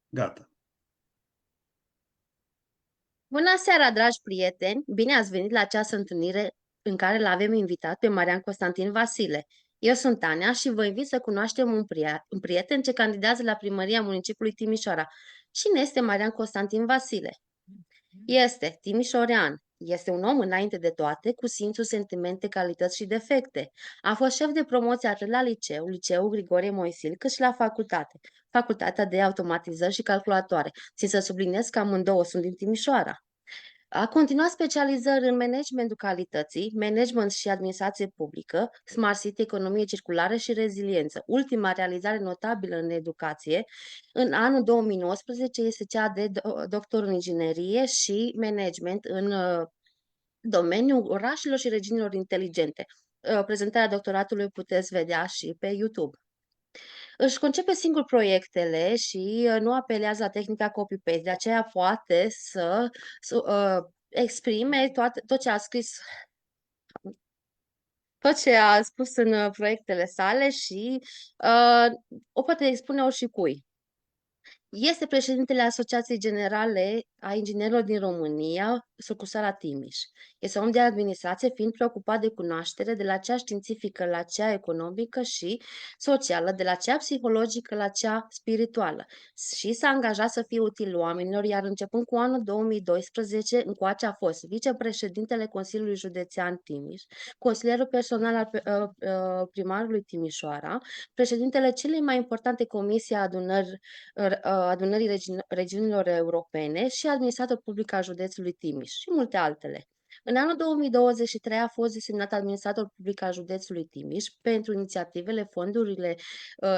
Gata. Bună seara, dragi prieteni! Bine ați venit la această întâlnire în care l-avem invitat pe Marian Constantin Vasile. Eu sunt Tania și vă invit să cunoaștem un prieten ce candidează la primăria municipiului Timișoara. Cine este Marian Constantin Vasile? Este timișorean. Este un om înainte de toate, cu simțul, sentimente, calități și defecte. A fost șef de promoție atât la liceul Grigorie Moisil, cât și la facultate, facultatea de automatizări și calculatoare. Țin să subliniez că amândouă sunt din Timișoara. A continuat specializări în managementul calității, management și administrație publică, Smart City, economie circulară și reziliență. Ultima realizare notabilă în educație, în anul 2019, este cea de doctor în inginerie și management în domeniul orașelor și regiunilor inteligente. Prezentarea doctoratului puteți vedea și pe YouTube. Își concepe singur proiectele și nu apelează la tehnica copy-paste, de aceea poate să exprime tot ce a scris, tot ce a spus în proiectele sale și uh, o poate expune oricui. Este președintele Asociației Generale a Inginerilor din România, sucursala Timiș. Este om de administrație, fiind preocupat de cunoaștere de la cea științifică la cea economică și socială, de la cea psihologică la cea spirituală. Și s-a angajat să fie util oamenilor, iar începând cu anul 2012, încoace a fost vicepreședintele Consiliului Județean Timiș, consilierul personal al primarului Timișoara, președintele celei mai importante comisii a adunării regiunilor europene și administrator public al județului Timiș și multe altele. În anul 2023 a fost desemnat administrator public al județului Timiș pentru inițiativele, fondurile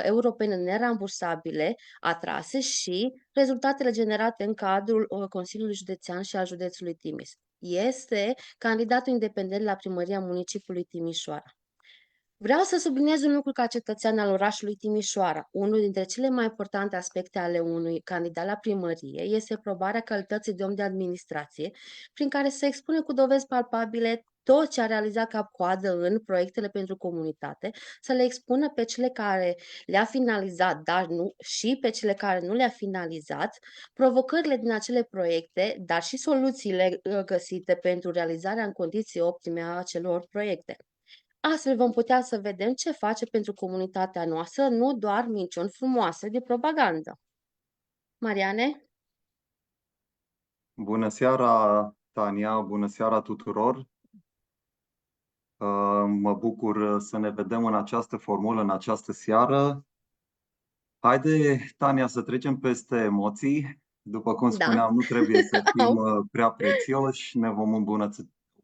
europene nerambursabile atrase și rezultatele generate în cadrul Consiliului Județean și al județului Timiș. Este candidatul independent la primăria municipiului Timișoara. Vreau să subliniez un lucru ca cetățean al orașului Timișoara. Unul dintre cele mai importante aspecte ale unui candidat la primărie este probarea calității de om de administrație, prin care se expune cu dovezi palpabile tot ce a realizat cap-coadă în proiectele pentru comunitate, să le expună pe cele care le-a finalizat, dar nu și pe cele care nu le-a finalizat, provocările din acele proiecte, dar și soluțiile găsite pentru realizarea în condiții optime a acelor proiecte. Astfel vom putea să vedem ce face pentru comunitatea noastră, nu doar minciuni frumoase de propagandă. Mariane? Bună seara, Tania, bună seara tuturor. Mă bucur să ne vedem în această formulă, în această seară. Haide, Tania, să trecem peste emoții. După cum Da. spuneam, nu trebuie să fim prea prețioși, ne vom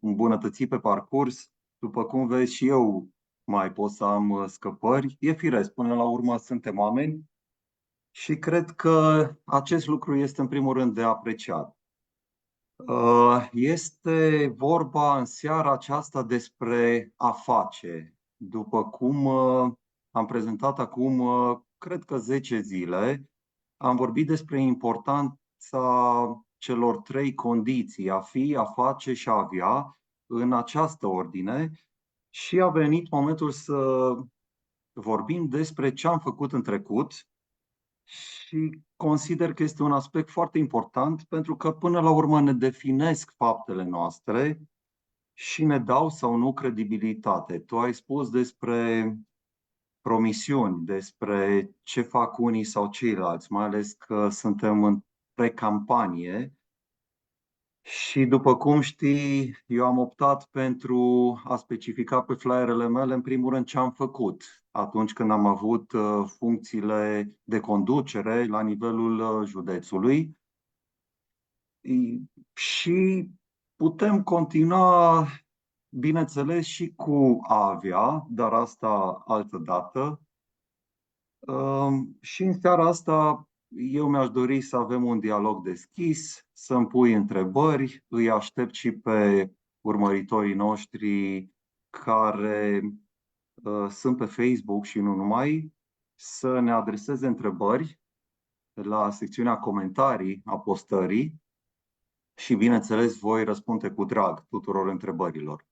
îmbunătăți pe parcurs. După cum vezi, și eu mai pot să am scăpări. E firesc, până la urmă suntem oameni și cred că acest lucru este în primul rând de apreciat. Este vorba în seara aceasta despre a face. După cum am prezentat acum, cred că 10 zile, am vorbit despre importanța celor trei condiții, a fi, a face și a avea, în această ordine, și a venit momentul să vorbim despre ce am făcut în trecut și consider că este un aspect foarte important pentru că până la urmă ne definesc faptele noastre și ne dau sau nu credibilitate. Tu ai spus despre promisiuni, despre ce fac unii sau ceilalți, mai ales că suntem în precampanie. Și după cum știi, eu am optat pentru a specifica pe flyerele mele, în primul rând, ce am făcut atunci când am avut funcțiile de conducere la nivelul județului. Și putem continua, bineînțeles, și cu a avea, dar asta altă dată. Și în seara asta eu mi-aș dori să avem un dialog deschis, să-mi pui întrebări, îi aștept și pe urmăritorii noștri care sunt pe Facebook și nu numai, să ne adreseze întrebări la secțiunea comentarii a postării și, bineînțeles, voi răspunde cu drag tuturor întrebărilor.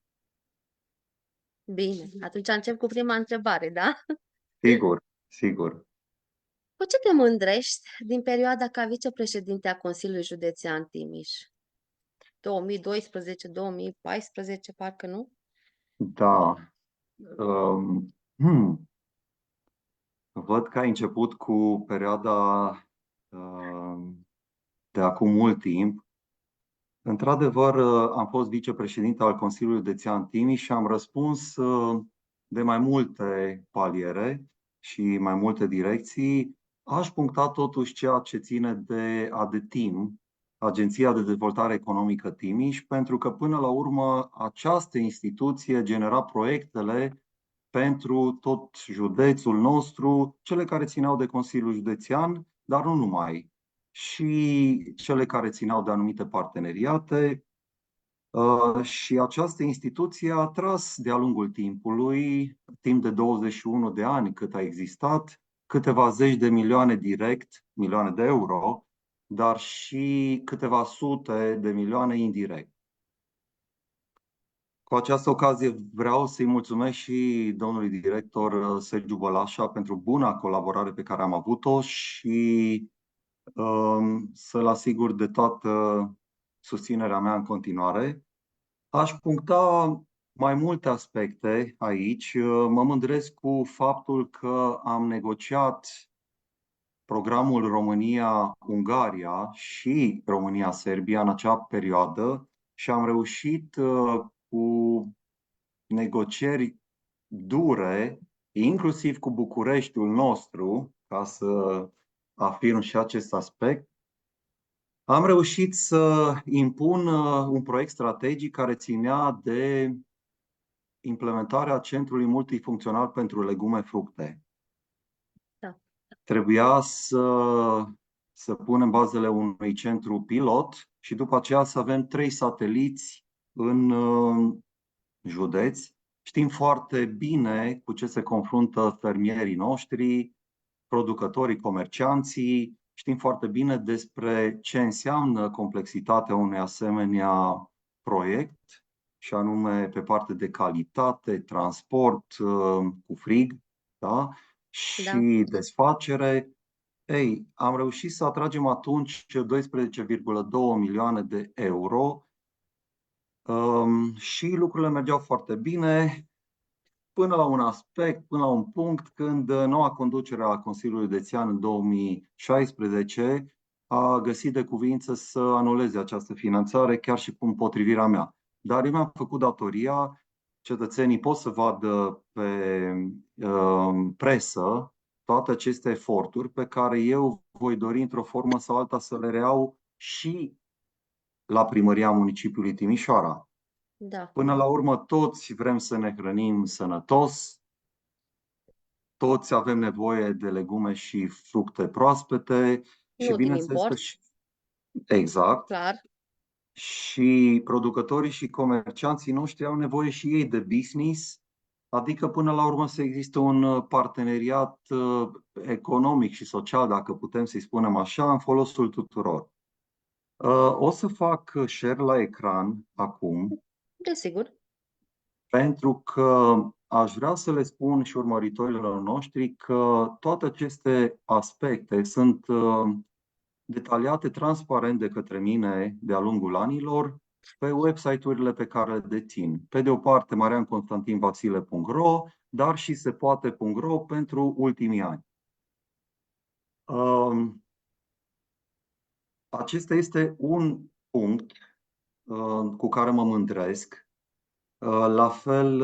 Bine, atunci încep cu prima întrebare, da? Sigur, sigur. Cu ce te mândrești din perioada ca vicepreședinte a Consiliului Județean Timiș? 2012-2014, parcă nu? Da. Um, hmm, Văd că ai început cu perioada de acum mult timp. Într-adevăr, am fost vicepreședinte al Consiliului Județean Timiș și am răspuns de mai multe paliere și mai multe direcții. Aș puncta totuși ceea ce ține de ADETIM, Agenția de Dezvoltare Economică Timiș, pentru că până la urmă această instituție genera proiectele pentru tot județul nostru, cele care țineau de Consiliul Județean, dar nu numai, și cele care țineau de anumite parteneriate. Și această instituție a tras de-a lungul timpului, timp de 21 de ani cât a existat, câteva zeci de milioane direct, milioane de euro, dar și câteva sute de milioane indirect. Cu această ocazie vreau să-i mulțumesc și domnului director Sergiu Bălașa pentru buna colaborare pe care am avut-o și să-l asigur de toată susținerea mea în continuare. Aș puncta mai multe aspecte aici. Mă mândresc cu faptul că am negociat programul România-Ungaria și România-Serbia în acea perioadă și am reușit cu negocieri dure, inclusiv cu Bucureștiul nostru, ca să afirm și acest aspect, am reușit să impun un proiect strategic care ținea de implementarea centrului multifuncțional pentru legume-fructe. Da. Trebuia să punem bazele unui centru pilot și după aceea să avem 3 sateliți în județ. Știm foarte bine cu ce se confruntă fermierii noștri, producătorii, comercianții. Știm foarte bine despre ce înseamnă complexitatea unui asemenea proiect, și anume pe parte de calitate, transport cu frig, da? Și desfacere. Ei, am reușit să atragem atunci 12,2 milioane de euro și lucrurile mergeau foarte bine până la un aspect, până la un punct când noua conducere a Consiliului Județean în 2016 a găsit de cuvință să anuleze această finanțare chiar și cu împotrivirea mea. Dar eu mi-am făcut datoria, cetățenii pot să vadă pe presă toate aceste eforturi pe care eu voi dori într-o formă sau alta să le reiau și la primăria municipiului Timișoara. Da. Până la urmă, toți vrem să ne hrănim sănătos, toți avem nevoie de legume și fructe proaspete și Nu din bineînțeles că import, și exact. clar. Și producătorii și comercianții noștri au nevoie și ei de business, adică până la urmă să existe un parteneriat economic și social, dacă putem să-i spunem așa, în folosul tuturor. O să fac share la ecran acum, Desigur. pentru că aș vrea să le spun și urmăritorilor noștri că toate aceste aspecte sunt detaliate transparent de către mine de-a lungul anilor pe website-urile pe care le dețin. Pe de o parte marianconstantinvasile.ro, dar și sepoate.ro pentru ultimii ani. Acesta este un punct cu care mă mândresc. La fel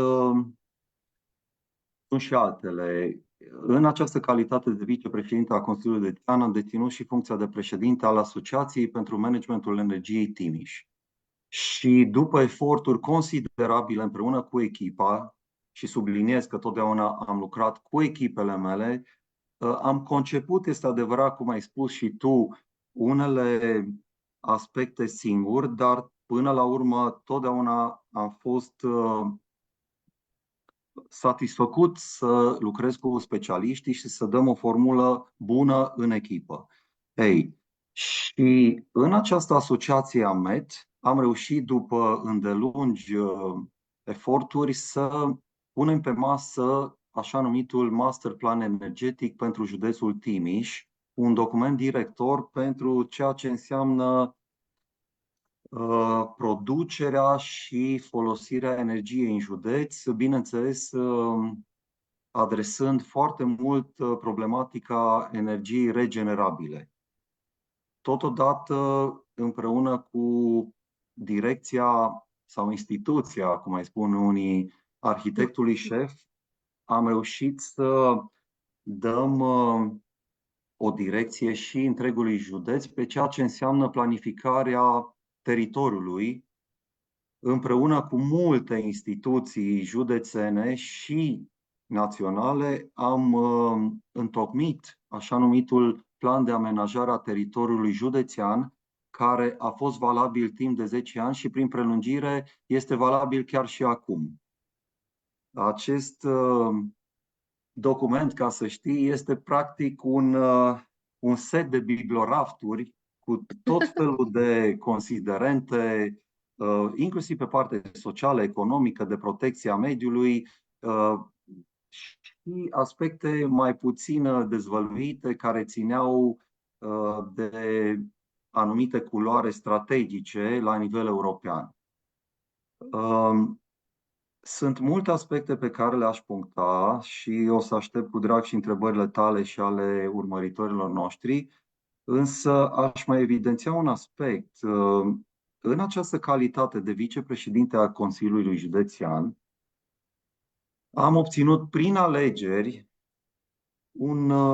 sunt și altele. În această calitate de vicepreședinte a Consiliului Județean am deținut și funcția de președinte al Asociației pentru Managementul Energiei Timiș. Și după eforturi considerabile împreună cu echipa, și subliniez că totdeauna am lucrat cu echipele mele, am conceput, este adevărat, cum ai spus și tu, unele aspecte singur, dar până la urmă totdeauna am fost satisfăcut să lucrez cu specialiștii și să dăm o formulă bună în echipă. Ei, și în această asociație AMET am reușit, după îndelungi eforturi, să punem pe masă așa numitul Master Plan Energetic pentru județul Timiș, un document director pentru ceea ce înseamnă producerea și folosirea energiei în județ, bineînțeles, adresând foarte mult problematica energiei regenerabile. Totodată, împreună cu direcția sau instituția, cum mai spun unii, arhitectului șef, am reușit să dăm o direcție și întregului județ pe ceea ce înseamnă planificarea teritoriului, împreună cu multe instituții județene și naționale, am întocmit așa numitul plan de amenajare a teritoriului județean, care a fost valabil timp de 10 ani și prin prelungire este valabil chiar și acum. Acest document, ca să știi, este practic un set de biblorafturi cu tot felul de considerente, inclusiv pe partea socială, economică, de protecție a mediului și aspecte mai puțin dezvăluite care țineau de anumite culoare strategice la nivel european. Sunt multe aspecte pe care le-aș puncta și o să aștept cu drag și întrebările tale și ale urmăritorilor noștri, însă aș mai evidenția un aspect. În această calitate de vicepreședinte al Consiliului Județean, am obținut prin alegeri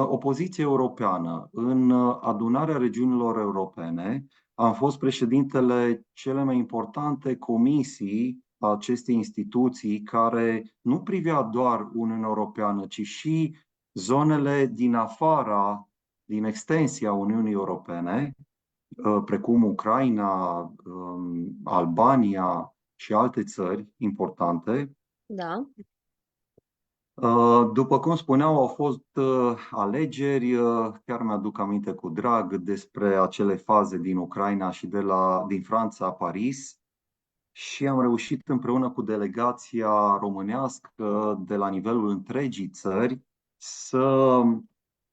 o poziție europeană în adunarea regiunilor europene. Am fost președintele cele mai importante comisii a acestei instituții, care nu privea doar Uniunea Europeană, ci și zonele din afara, din extensia Uniunii Europene, precum Ucraina, Albania și alte țări importante. Da. După cum spuneau, au fost alegeri, chiar mi-aduc aminte cu drag despre acele faze din Ucraina și din Franța, Paris, și am reușit împreună cu delegația românească de la nivelul întregii țări să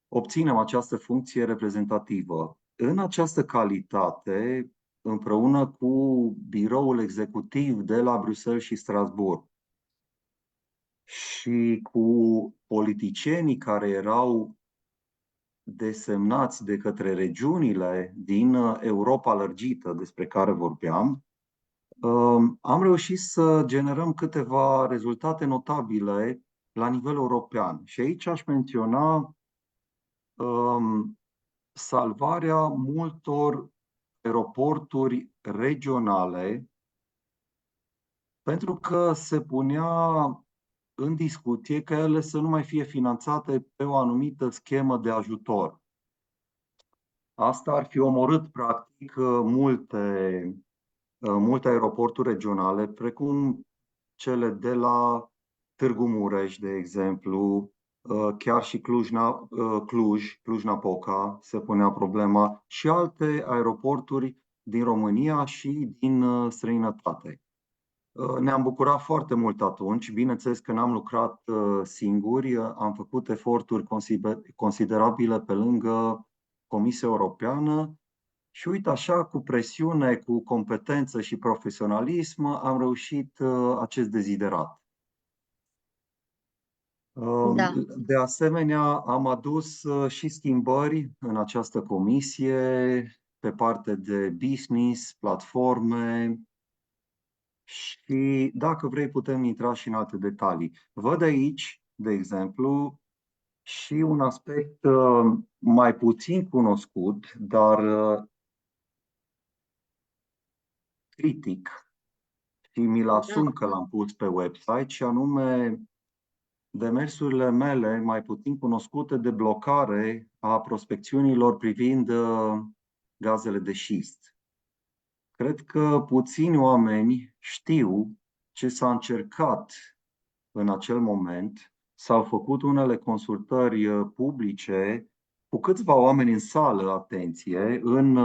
obținem această funcție reprezentativă. În această calitate, împreună cu biroul executiv de la Bruxelles și Strasbourg, și cu politicienii care erau desemnați de către regiunile din Europa lărgită despre care vorbeam, am reușit să generăm câteva rezultate notabile la nivel european. Și aici aș menționa salvarea multor aeroporturi regionale, pentru că se punea în discuție ca ele să nu mai fie finanțate pe o anumită schemă de ajutor. Asta ar fi omorât, practic, multe aeroporturi regionale, precum cele de la Târgu Mureș, de exemplu, chiar și Cluj-Napoca se punea problema, și alte aeroporturi din România și din străinătate. Ne-am bucurat foarte mult atunci. Bineînțeles că n-am lucrat singuri, am făcut eforturi considerabile pe lângă Comisia Europeană și uite așa, cu presiune, cu competență și profesionalism, am reușit acest deziderat. Da. De asemenea, am adus și schimbări în această comisie pe parte de business, platforme, și dacă vrei putem intra și în alte detalii. Văd aici, de exemplu, și un aspect mai puțin cunoscut, dar critic, și mi-l asum că l-am pus pe website, și anume demersurile mele mai puțin cunoscute de blocare a prospecțiunilor privind gazele de șist. Cred că puțini oameni știu ce s-a încercat în acel moment. S-au făcut unele consultări publice cu câțiva oameni în sală, atenție, în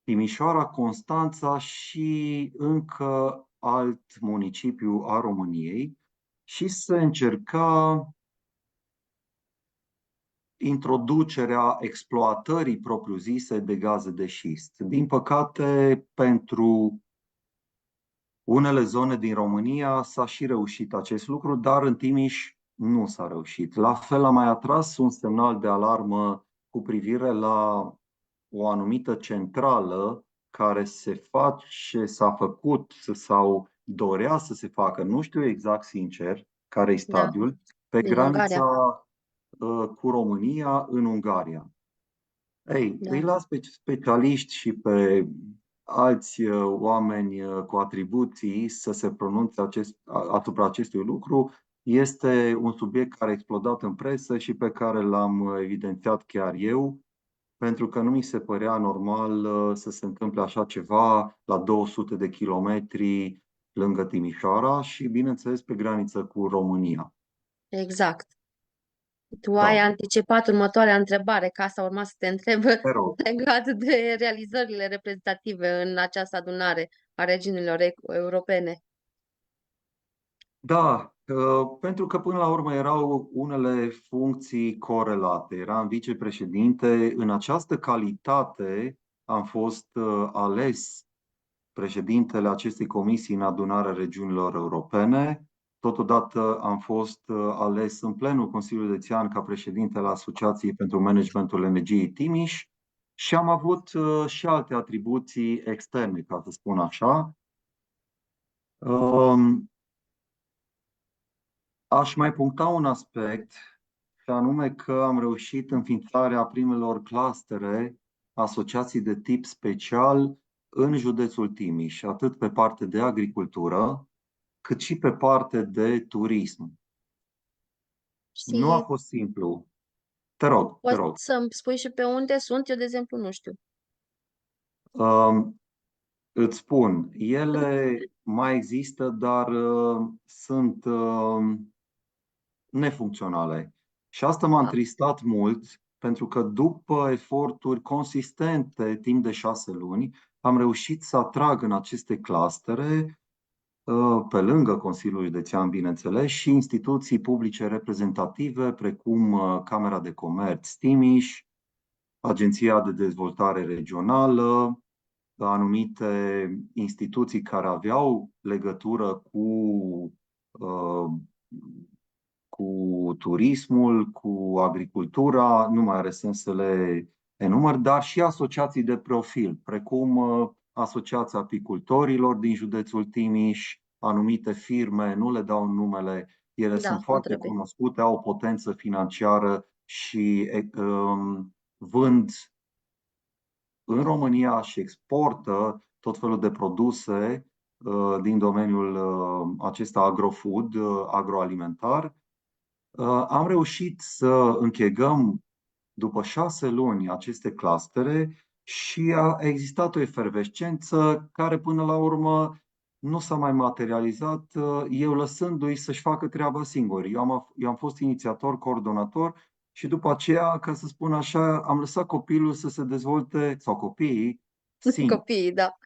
Timișoara, Constanța și încă alt municipiu a României, și se încerca introducerea exploatării propriu-zise de gaze de șist. Din păcate, pentru unele zone din România s-a și reușit acest lucru, dar în Timiș nu s-a reușit. La fel a mai atras un semnal de alarmă cu privire la o anumită centrală care se face, s-a făcut sau dorea să se facă, nu știu exact sincer care e Da, stadiul, pe din granița Ungaria. cu România în Ungaria. Ei, îi Da, las pe specialiști și pe alți oameni cu atribuții să se pronunțe asupra acestui lucru. Este un subiect care a explodat în presă și pe care l-am evidențiat chiar eu, pentru că nu mi se părea normal să se întâmple așa ceva la 200 de kilometri lângă Timișoara și, bineînțeles, pe graniță cu România. exact. Tu ai Da, anticipat următoarea întrebare, ca asta urma să te întreb te rog. legat de realizările reprezentative în această adunare a regiunilor europene. Da, pentru că până la urmă erau unele funcții corelate. Eram vicepreședinte. În această calitate am fost ales președintele acestei comisii în adunarea regiunilor europene. Totodată am fost ales în plenul Consiliului Județean ca președinte al Asociației pentru Managementul Energiei Timiș și am avut și alte atribuții externe, ca să spun așa. Aș mai puncta un aspect, și anume că am reușit înființarea primelor clustere, asociații de tip special în județul Timiș, atât pe parte de agricultură, cât și pe parte de turism. Nu a Și fost simplu. Te rog, te poți rog. să-mi spui și pe unde sunt? Eu, de exemplu, nu știu. Îți spun, ele mai există, dar sunt nefuncționale. Și asta m-a Da. întristat mult, pentru că după eforturi consistente timp de 6 luni, am reușit să atrag în aceste clustere, pe lângă Consiliul Județean, bineînțeles, și instituții publice reprezentative, precum Camera de Comerț Timiș, Agenția de Dezvoltare Regională, anumite instituții care aveau legătură uh, cu turismul, cu agricultura, nu mai are sens să le enumăr, dar și asociații de profil, precum Asociația Apicultorilor din județul Timiș, anumite firme, nu le dau numele, ele Da, sunt nu foarte trebuie. cunoscute, au o potență financiară și vând în România și exportă tot felul de produse din domeniul acesta agrofood, agroalimentar. Am reușit să închegăm după 6 luni aceste clustere și a existat o efervescență care până la urmă nu s-a mai materializat, eu lăsându-i să-și facă treaba singuri. Eu am fost inițiator, coordonator și după aceea, ca să spun așa, am lăsat copilul să se dezvolte, sau copiii, singuri. Copiii, da.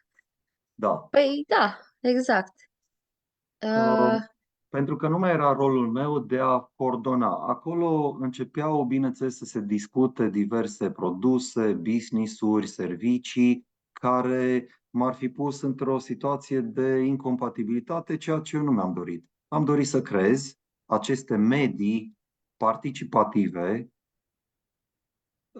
Da. Păi da, exact. Uh, Uh, Pentru că nu mai era rolul meu de a coordona. Acolo începeau, bineînțeles, să se discute diverse produse, business-uri, servicii, care m-ar fi pus într-o situație de incompatibilitate, ceea ce eu nu mi-am dorit. Am dorit să creez aceste medii participative,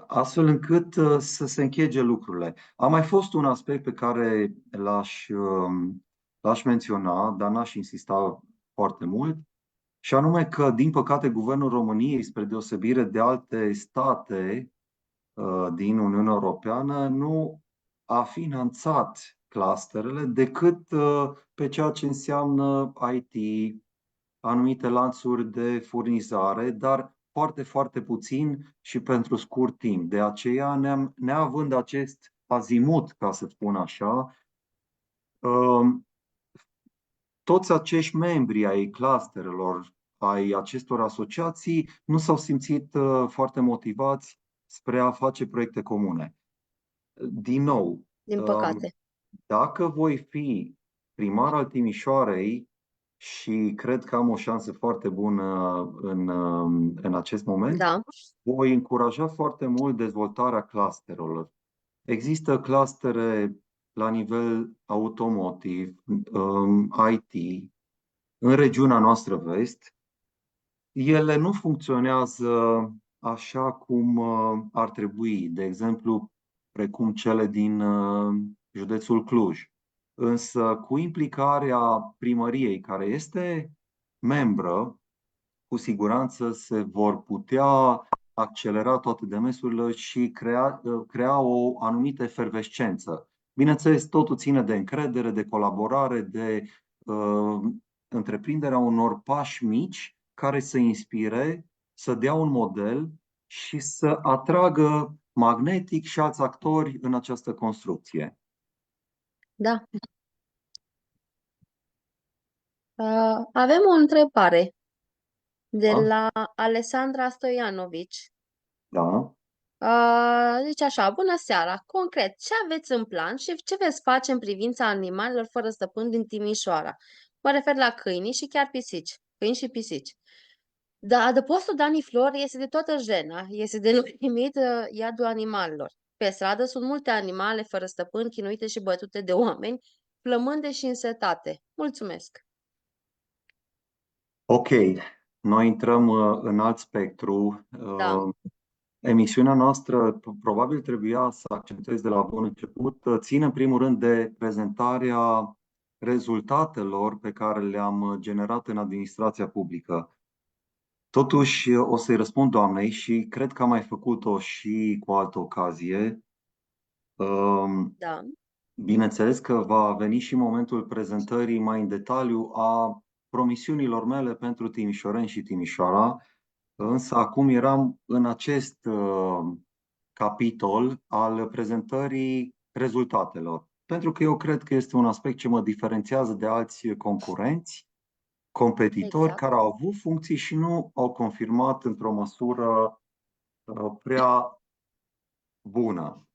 astfel încât să se închege lucrurile. A mai fost un aspect pe care l-aș menționa, dar n-aș insista foarte mult, și anume că, din păcate, Guvernul României, spre deosebire de alte state din Uniunea Europeană, nu a finanțat clusterele decât pe ceea ce înseamnă IT, anumite lanțuri de furnizare, dar foarte, foarte puțin și pentru scurt timp. De aceea, neavând acest azimut, ca să spun așa, toți acești membri ai clusterelor, ai acestor asociații, nu s-au simțit foarte motivați spre a face proiecte comune. Din nou, din păcate. dacă voi fi primar al Timișoarei și cred că am o șansă foarte bună în acest moment. Da, Voi încuraja foarte mult dezvoltarea clusterelor. Există clustere la nivel automotive, IT, în regiunea noastră vest. Ele nu funcționează așa cum ar trebui, de exemplu, precum cele din județul Cluj. Însă, cu implicarea primăriei, care este membră, cu siguranță se vor putea accelera toate demersurile și crea o anumită efervescență. Bineînțeles, totul ține de încredere, de colaborare, de uh, întreprinderea unor pași mici care să inspire, să dea un model și să atragă magnetic și alți actori în această construcție. da. Avem o întrebare de Da? la Alessandra Stoianovici. Da. Zice așa, bună seara! Concret, ce aveți în plan și ce veți face în privința animalelor fără stăpân din Timișoara? Mă refer la câini și chiar pisici. Câini și pisici. Da, adăpostul Dani Flor este de toată jena. Este denumit iadul animalelor. Pe stradă sunt multe animale fără stăpân, chinuite și bătute de oameni, flămânde și însetate. Mulțumesc! Ok, noi intrăm în alt spectru. Da, Emisiunea noastră probabil trebuia să accentuez de la bun început, ține în primul rând de prezentarea rezultatelor pe care le-am generat în administrația publică. Totuși, o să-i răspund doamnei și cred că am mai făcut-o și cu altă ocazie. da, Bineînțeles că va veni și momentul prezentării mai în detaliu a promisiunilor mele pentru Timișoreni și Timișoara, însă acum eram în acest capitol al prezentării rezultatelor, pentru că eu cred că este un aspect ce mă diferențiază de alți concurenți, competitori exact. care au avut funcții și nu au confirmat într-o măsură prea bună.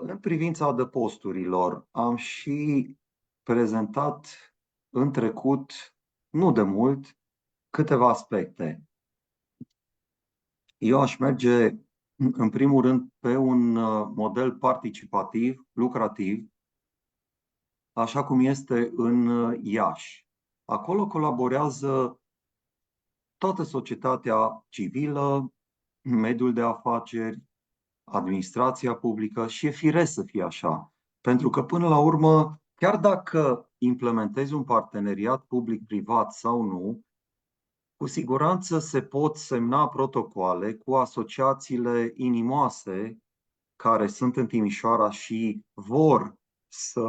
În privința adăposturilor, am și prezentat în trecut, nu de mult, câteva aspecte. Eu aș merge, în primul rând, pe un model participativ, lucrativ, așa cum este în Iași. Acolo colaborează toată societatea civilă, mediul de afaceri, administrația publică și e firesc să fie așa. Pentru că, până la urmă, chiar dacă implementezi un parteneriat public-privat sau nu, cu siguranță se pot semna protocoale cu asociațiile inimoase care sunt în Timișoara și vor să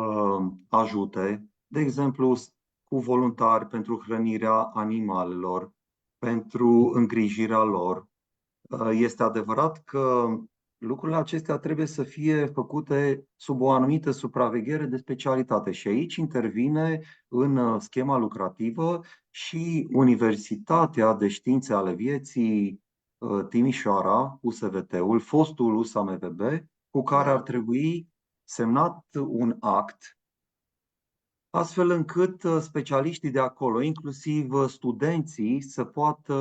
ajute, de exemplu, cu voluntari pentru hrănirea animalelor, pentru îngrijirea lor. Este adevărat că lucrurile acestea trebuie să fie făcute sub o anumită supraveghere de specialitate și aici intervine în schema lucrativă și Universitatea de Științe ale Vieții Timișoara, USVT-ul, fostul USAMVB, cu care ar Da, trebui semnat un act astfel încât specialiștii de acolo, inclusiv studenții, să poată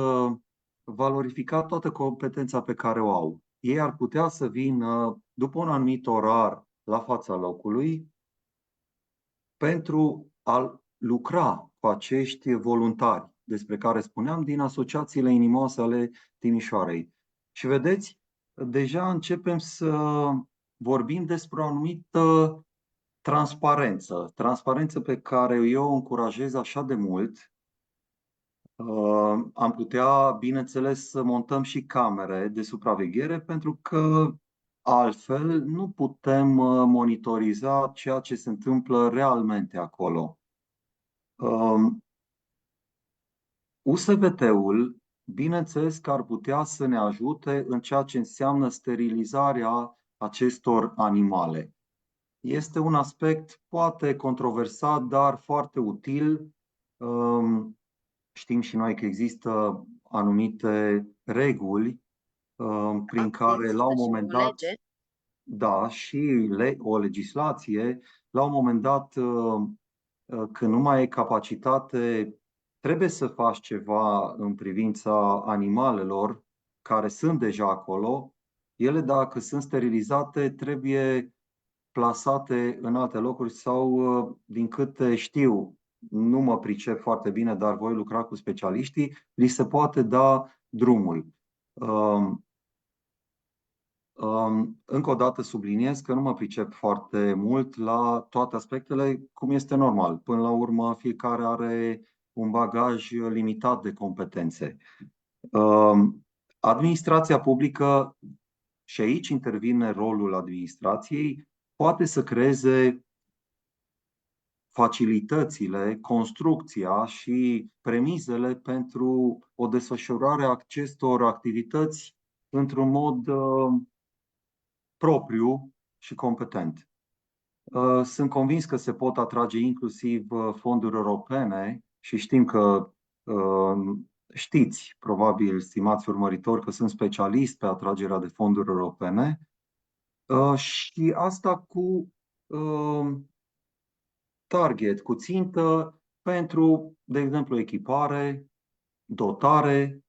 valorifica toată competența pe care o au. Ei ar putea să vină după un anumit orar la fața locului pentru a lucra cu acești voluntari despre care spuneam din asociațiile inimoase ale Timișoarei. Și vedeți, deja începem să vorbim despre o anumită transparență. Transparență pe care eu o încurajez așa de mult. Am putea, bineînțeles, să montăm și camere de supraveghere pentru că altfel nu putem monitoriza ceea ce se întâmplă realmente acolo. USVT-ul, bineînțeles că ar putea să ne ajute în ceea ce înseamnă sterilizarea acestor animale. Este un aspect poate controversat, dar foarte util. Știm și noi că există anumite reguli prin care la există un și moment o dat, lege. da, și o legislație, la un moment dat când nu mai ai capacitate, trebuie să faci ceva în privința animalelor care sunt deja acolo. Ele, dacă sunt sterilizate, trebuie plasate în alte locuri sau, din câte știu, nu mă pricep foarte bine, dar voi lucra cu specialiștii, li se poate da drumul. Încă o dată subliniez că nu mă pricep foarte mult la toate aspectele, cum este normal. Până la urmă, fiecare are un bagaj limitat de competențe. Administrația publică, și aici intervine rolul administrației, poate să creeze facilitățile, construcția și premizele pentru o desfășurare a acestor activități într-un mod propriu și competent. Sunt convins că se pot atrage inclusiv fonduri europene și știm că știți, probabil, stimați urmăritori, că sunt specialist pe atragerea de fonduri europene și asta cu target, cu țintă pentru, de exemplu, echipare, dotare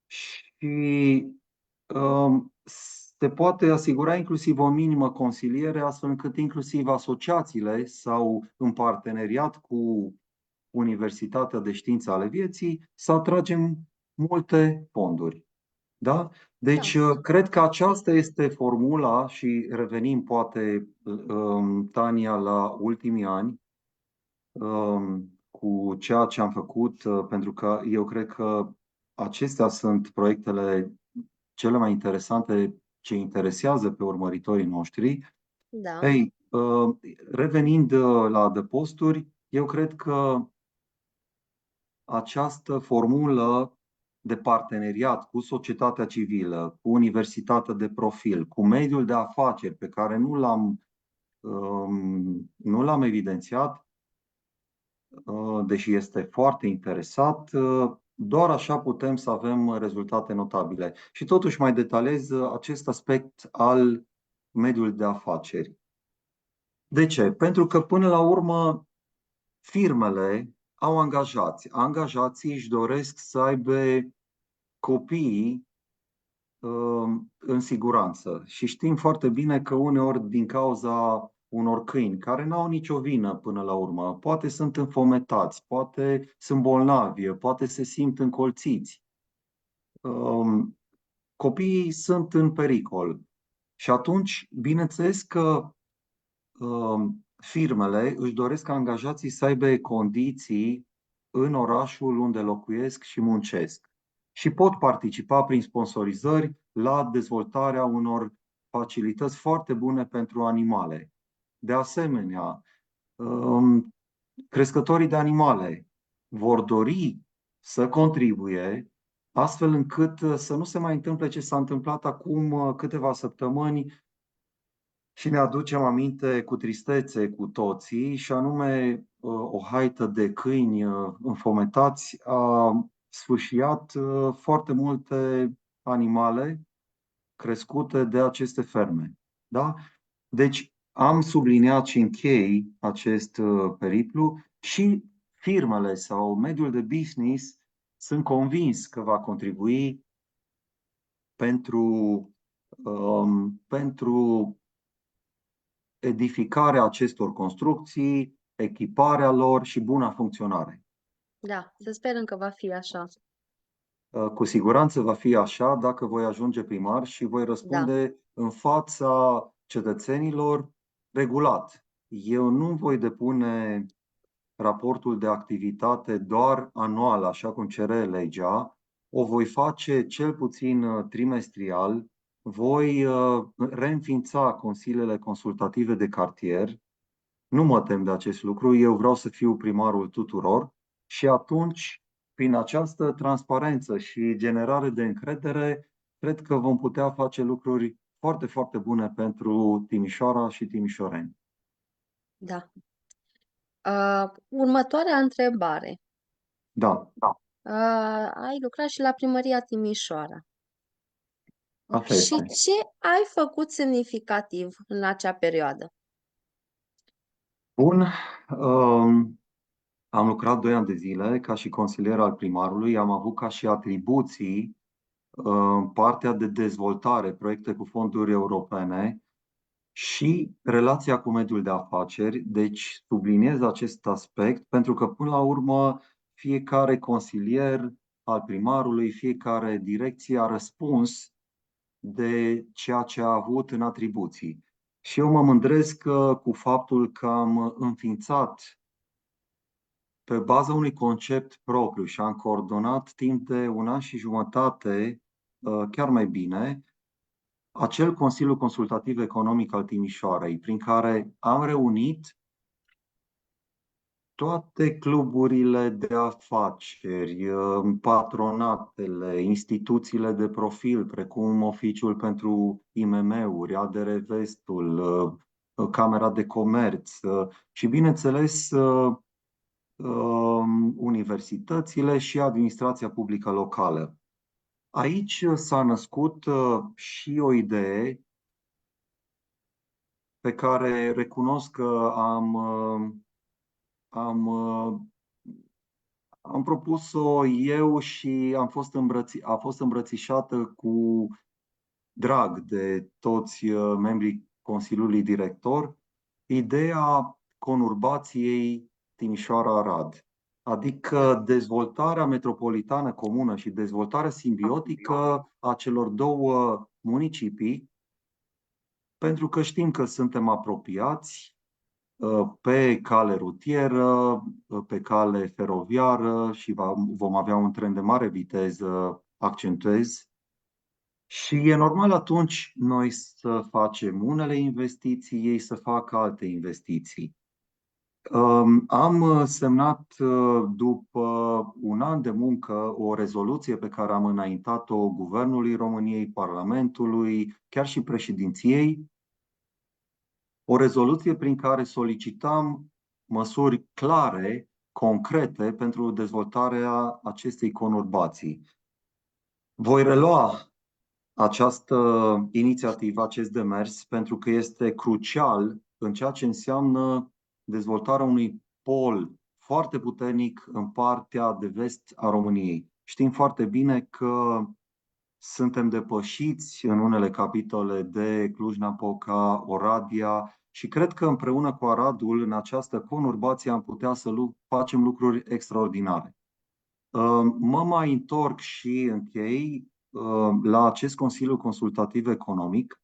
și se poate asigura inclusiv o minimă consiliere, astfel încât inclusiv asociațiile sau în parteneriat cu Universitatea de Științe ale Vieții să atragem multe fonduri. Da? Deci, Da, cred că aceasta este formula și revenim poate, Tania, la ultimii ani cu ceea ce am făcut, pentru că eu cred că acestea sunt proiectele cele mai interesante ce interesează pe urmăritorii noștri. da, Ei, revenind la adăposturi, eu cred că această formulă de parteneriat cu societatea civilă, cu universitatea de profil, cu mediul de afaceri pe care nu l-am evidențiat, deși este foarte interesat, doar așa putem să avem rezultate notabile. Și totuși mai detaliez acest aspect al mediului de afaceri. De ce? Pentru că până la urmă firmele au angajați. Angajații își doresc să aibă copiii în siguranță. Și știm foarte bine că uneori din cauza unor câini care n-au nicio vină până la urmă, poate sunt înfometați, poate sunt bolnavi, poate se simt încolțiți. Copiii sunt în pericol. Și atunci, bineînțeles că firmele își doresc ca angajații să aibă condiții în orașul unde locuiesc și muncesc. Și pot participa prin sponsorizări la dezvoltarea unor facilități foarte bune pentru animale. De asemenea, crescătorii de animale vor dori să contribuie astfel încât să nu se mai întâmple ce s-a întâmplat acum câteva săptămâni și ne aducem aminte cu tristețe cu toții, și anume o haită de câini înfometați a sfâșiat foarte multe animale crescute de aceste ferme. Da? Deci am subliniat și închei acest periplu și firmele sau mediul de business sunt convins că va contribui pentru edificarea acestor construcții, echiparea lor și buna funcționare. da, să sperăm că va fi așa. Cu siguranță va fi așa dacă voi ajunge primar și voi Da, răspunde în fața cetățenilor regulat. Eu nu voi depune raportul de activitate doar anual, așa cum cere legea, o voi face cel puțin trimestrial, voi reînființa consiliile consultative de cartier. Nu mă tem de acest lucru, eu vreau să fiu primarul tuturor și atunci, prin această transparență și generare de încredere, cred că vom putea face lucruri foarte, foarte bune pentru Timișoara și timișoreni. da. Următoarea întrebare. Da, Ai lucrat și la Primăria Timișoara. așa Și este. ce ai făcut semnificativ în acea perioadă? Bun. Am lucrat 2 ani de zile ca și consilier al primarului, am avut ca și atribuții partea de dezvoltare, proiecte cu fonduri europene și relația cu mediul de afaceri. Deci subliniez acest aspect pentru că până la urmă fiecare consilier al primarului, fiecare direcție a răspuns de ceea ce a avut în atribuții. Și eu mă mândresc cu faptul că am înființat pe baza unui concept propriu și am coordonat timp de 1 an și jumătate, chiar mai bine, acel Consiliu Consultativ Economic al Timișoarei, prin care am reunit toate cluburile de afaceri, patronatele, instituțiile de profil, precum Oficiul pentru IMM-uri, ADR Vestul, Camera de Comerț și, bineînțeles, universitățile și administrația publică locală. Aici s-a născut și o idee pe care recunosc că am, am propus-o eu și a fost îmbrățișată cu drag de toți membrii Consiliului Director, ideea conurbației Timișoara-Arad, adică dezvoltarea metropolitană comună și dezvoltarea simbiotică a celor două municipii, pentru că știm că suntem apropiați pe cale rutieră, pe cale feroviară și vom avea un tren de mare viteză, accentuez. Și e normal atunci noi să facem unele investiții, ei să facă alte investiții. Am semnat după 1 an de muncă o rezoluție pe care am înaintat-o Guvernului României, Parlamentului, chiar și președinției, o rezoluție prin care solicitam măsuri clare, concrete pentru dezvoltarea acestei conurbații. Voi relua această inițiativă, acest demers, pentru că este crucial în ceea ce înseamnă dezvoltarea unui pol foarte puternic în partea de vest a României. Știm foarte bine că suntem depășiți în unele capitole de Cluj-Napoca, Oradea și cred că împreună cu Aradul, în această conurbație, am putea să facem lucruri extraordinare. Mă mai întorc și închei la acest Consiliu Consultativ Economic.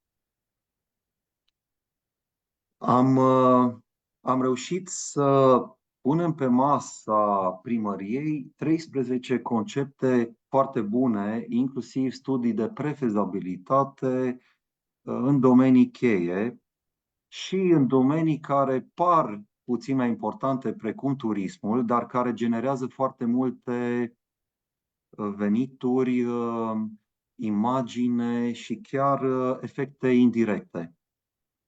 Am reușit să punem pe masa primăriei 13 concepte foarte bune, inclusiv studii de prefezabilitate în domenii cheie și în domenii care par puțin mai importante, precum turismul, dar care generează foarte multe venituri, imagine și chiar efecte indirecte.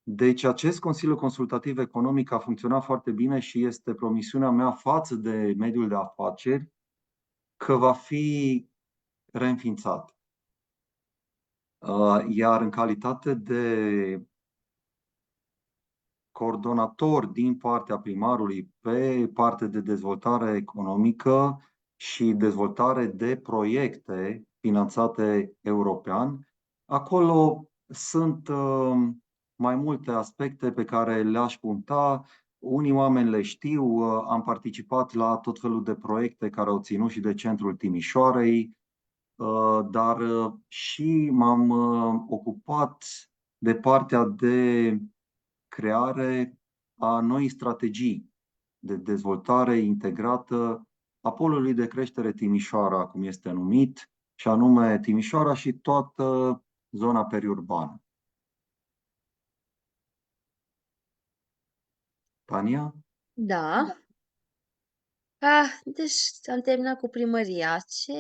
Deci acest Consiliu Consultativ Economic a funcționat foarte bine și este promisiunea mea față de mediul de afaceri că va fi reînființat. Iar în calitate de coordonator din partea primarului pe parte de dezvoltare economică și dezvoltare de proiecte finanțate european, acolo sunt mai multe aspecte pe care le-aș punta. Unii oameni le știu, am participat la tot felul de proiecte care au ținut și de centrul Timișoarei, dar și m-am ocupat de partea de creare a noii strategii de dezvoltare integrată a polului de creștere Timișoara, cum este numit, și anume Timișoara și toată zona periurbană. Tania? Da. Deci am terminat cu primăria. Ce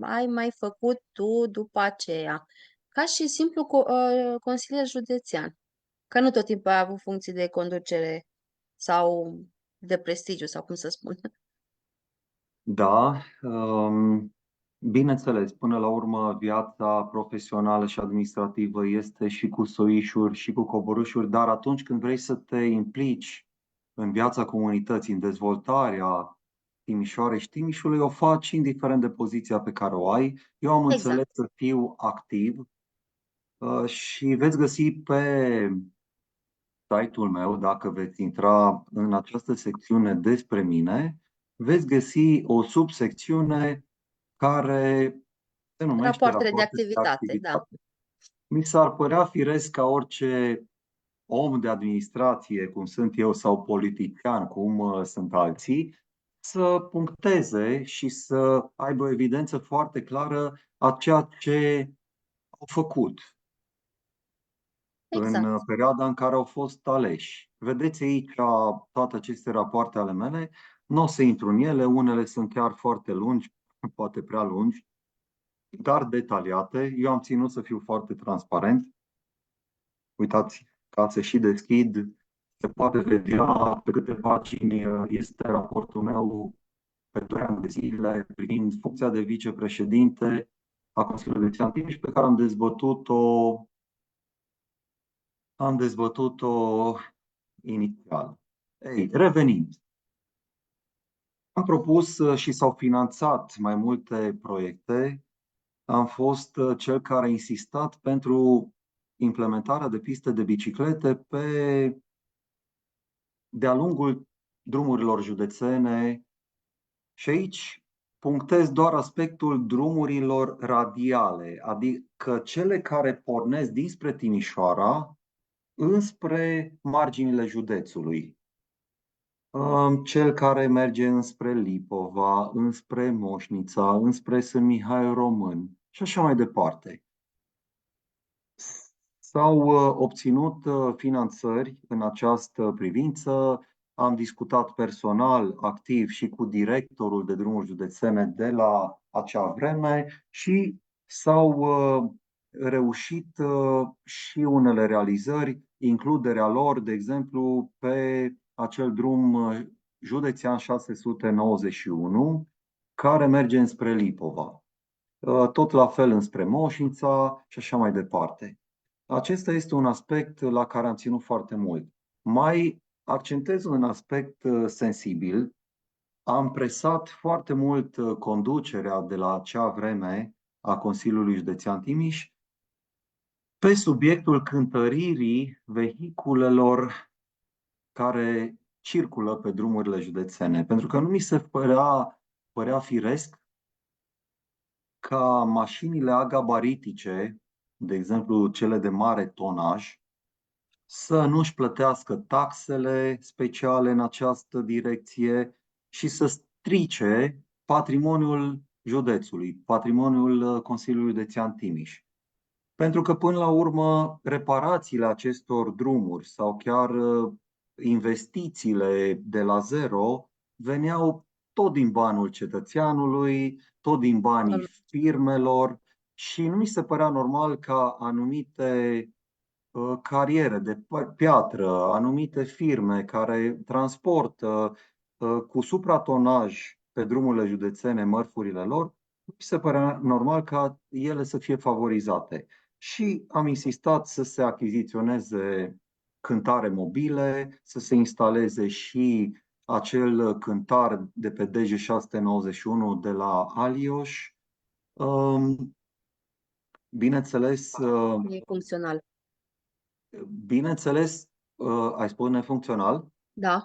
ai mai făcut tu după aceea? Ca și simplu consilier județean. Că nu tot timpul ai avut funcții de conducere sau de prestigiu, sau cum să spun. Da, bineînțeles, până la urmă viața profesională și administrativă este și cu soișuri și cu coborâșuri, dar atunci când vrei să te implici în viața comunității, în dezvoltarea Timișoarei și Timișului, o faci indiferent de poziția pe care o ai. Eu am înțeles Exact. să fiu activ și veți găsi pe site-ul meu, dacă veți intra în această secțiune despre mine, veți găsi o subsecțiune care se numește Rapoartele de rapoarte de activitate, da. activitate. Mi s-ar părea firesc ca orice om de administrație, cum sunt eu, sau politician, cum sunt alții, să puncteze și să aibă o evidență foarte clară a ceea ce au făcut în Exact. perioada în care au fost aleși. Vedeți aici toate aceste rapoarte ale mele. Nu o să intru în ele, unele sunt chiar foarte lungi, poate prea lungi, dar detaliate. Eu am ținut să fiu foarte transparent. Uitați, ca să și deschid, se poate vedea pe câte pagini este raportul meu pe 2 ani de zile privind funcția de vicepreședinte a Consiliului Județean Timiș, pe care am dezbătut-o inițial. Ei, revenind, am propus și s-au finanțat mai multe proiecte. Am fost cel care a insistat pentru implementarea de piste de biciclete de-a lungul drumurilor județene și aici punctez doar aspectul drumurilor radiale, adică cele care pornesc dinspre Timișoara înspre marginile județului. Cel care merge înspre Lipova, înspre Moșnița, înspre Sân Mihai Român și așa mai departe. S-au obținut finanțări în această privință. Am discutat personal, activ și cu directorul de drumuri județene de la acea vreme și s-au reușit și unele realizări, includerea lor, de exemplu, pe acel drum județean 691, care merge înspre Lipova. Tot la fel înspre Moșnița și așa mai departe. Acesta este un aspect la care am ținut foarte mult. Mai accentez un aspect sensibil. Am presat foarte mult conducerea de la acea vreme a Consiliului Județean Timiș pe subiectul cântăririi vehiculelor care circulă pe drumurile județene. Pentru că nu mi se părea firesc ca mașinile agabaritice, de exemplu cele de mare tonaj, să nu-și plătească taxele speciale în această direcție și să strice patrimoniul județului, patrimoniul Consiliului Județean Timiș. Pentru că, până la urmă, reparațiile acestor drumuri sau chiar investițiile de la zero veneau tot din banul cetățeanului, tot din banii firmelor și nu mi se părea normal ca anumite cariere de piatră, anumite firme care transportă cu supratonaj pe drumurile județene mărfurile lor, nu mi se părea normal ca ele să fie favorizate. Și am insistat să se achiziționeze cântare mobile, să se instaleze și acel cântar de pe DG691 de la Alioș. Bineînțeles, E funcțional. bineînțeles, ai spus nefuncțional? Da.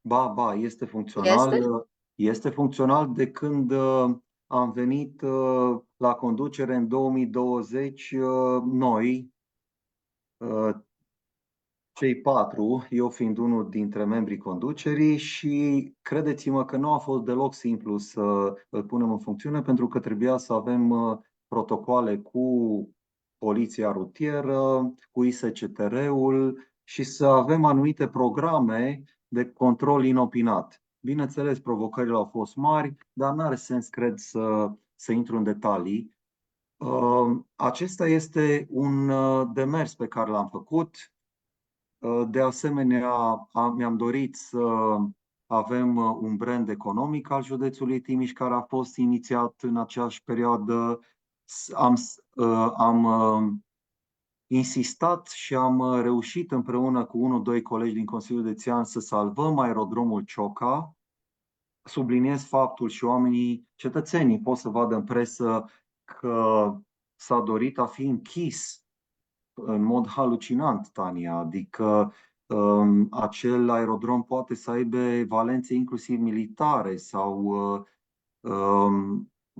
Ba, este Este? funcțional. Este funcțional de când am venit la conducere în 2020 noi, cei 4, eu fiind unul dintre membrii conducerii și credeți-mă că nu a fost deloc simplu să îl punem în funcțiune pentru că trebuia să avem protocoale cu poliția rutieră, cu ISCTR-ul și să avem anumite programe de control inopinat. Bineînțeles, provocările au fost mari, dar nu are sens, cred, să intru în detalii. Acesta este un demers pe care l-am făcut. De asemenea, mi-am dorit să avem un brand economic al județului Timiș, care a fost inițiat în aceeași perioadă. Am insistat și am reușit împreună cu unul, doi colegi din Consiliul Județean să salvăm aerodromul Cioca. Subliniez faptul și oamenii, cetățenii pot să vadă în presă că s-a dorit a fi închis în mod halucinant, Tania, adică acel aerodrom poate să aibă valențe inclusiv militare sau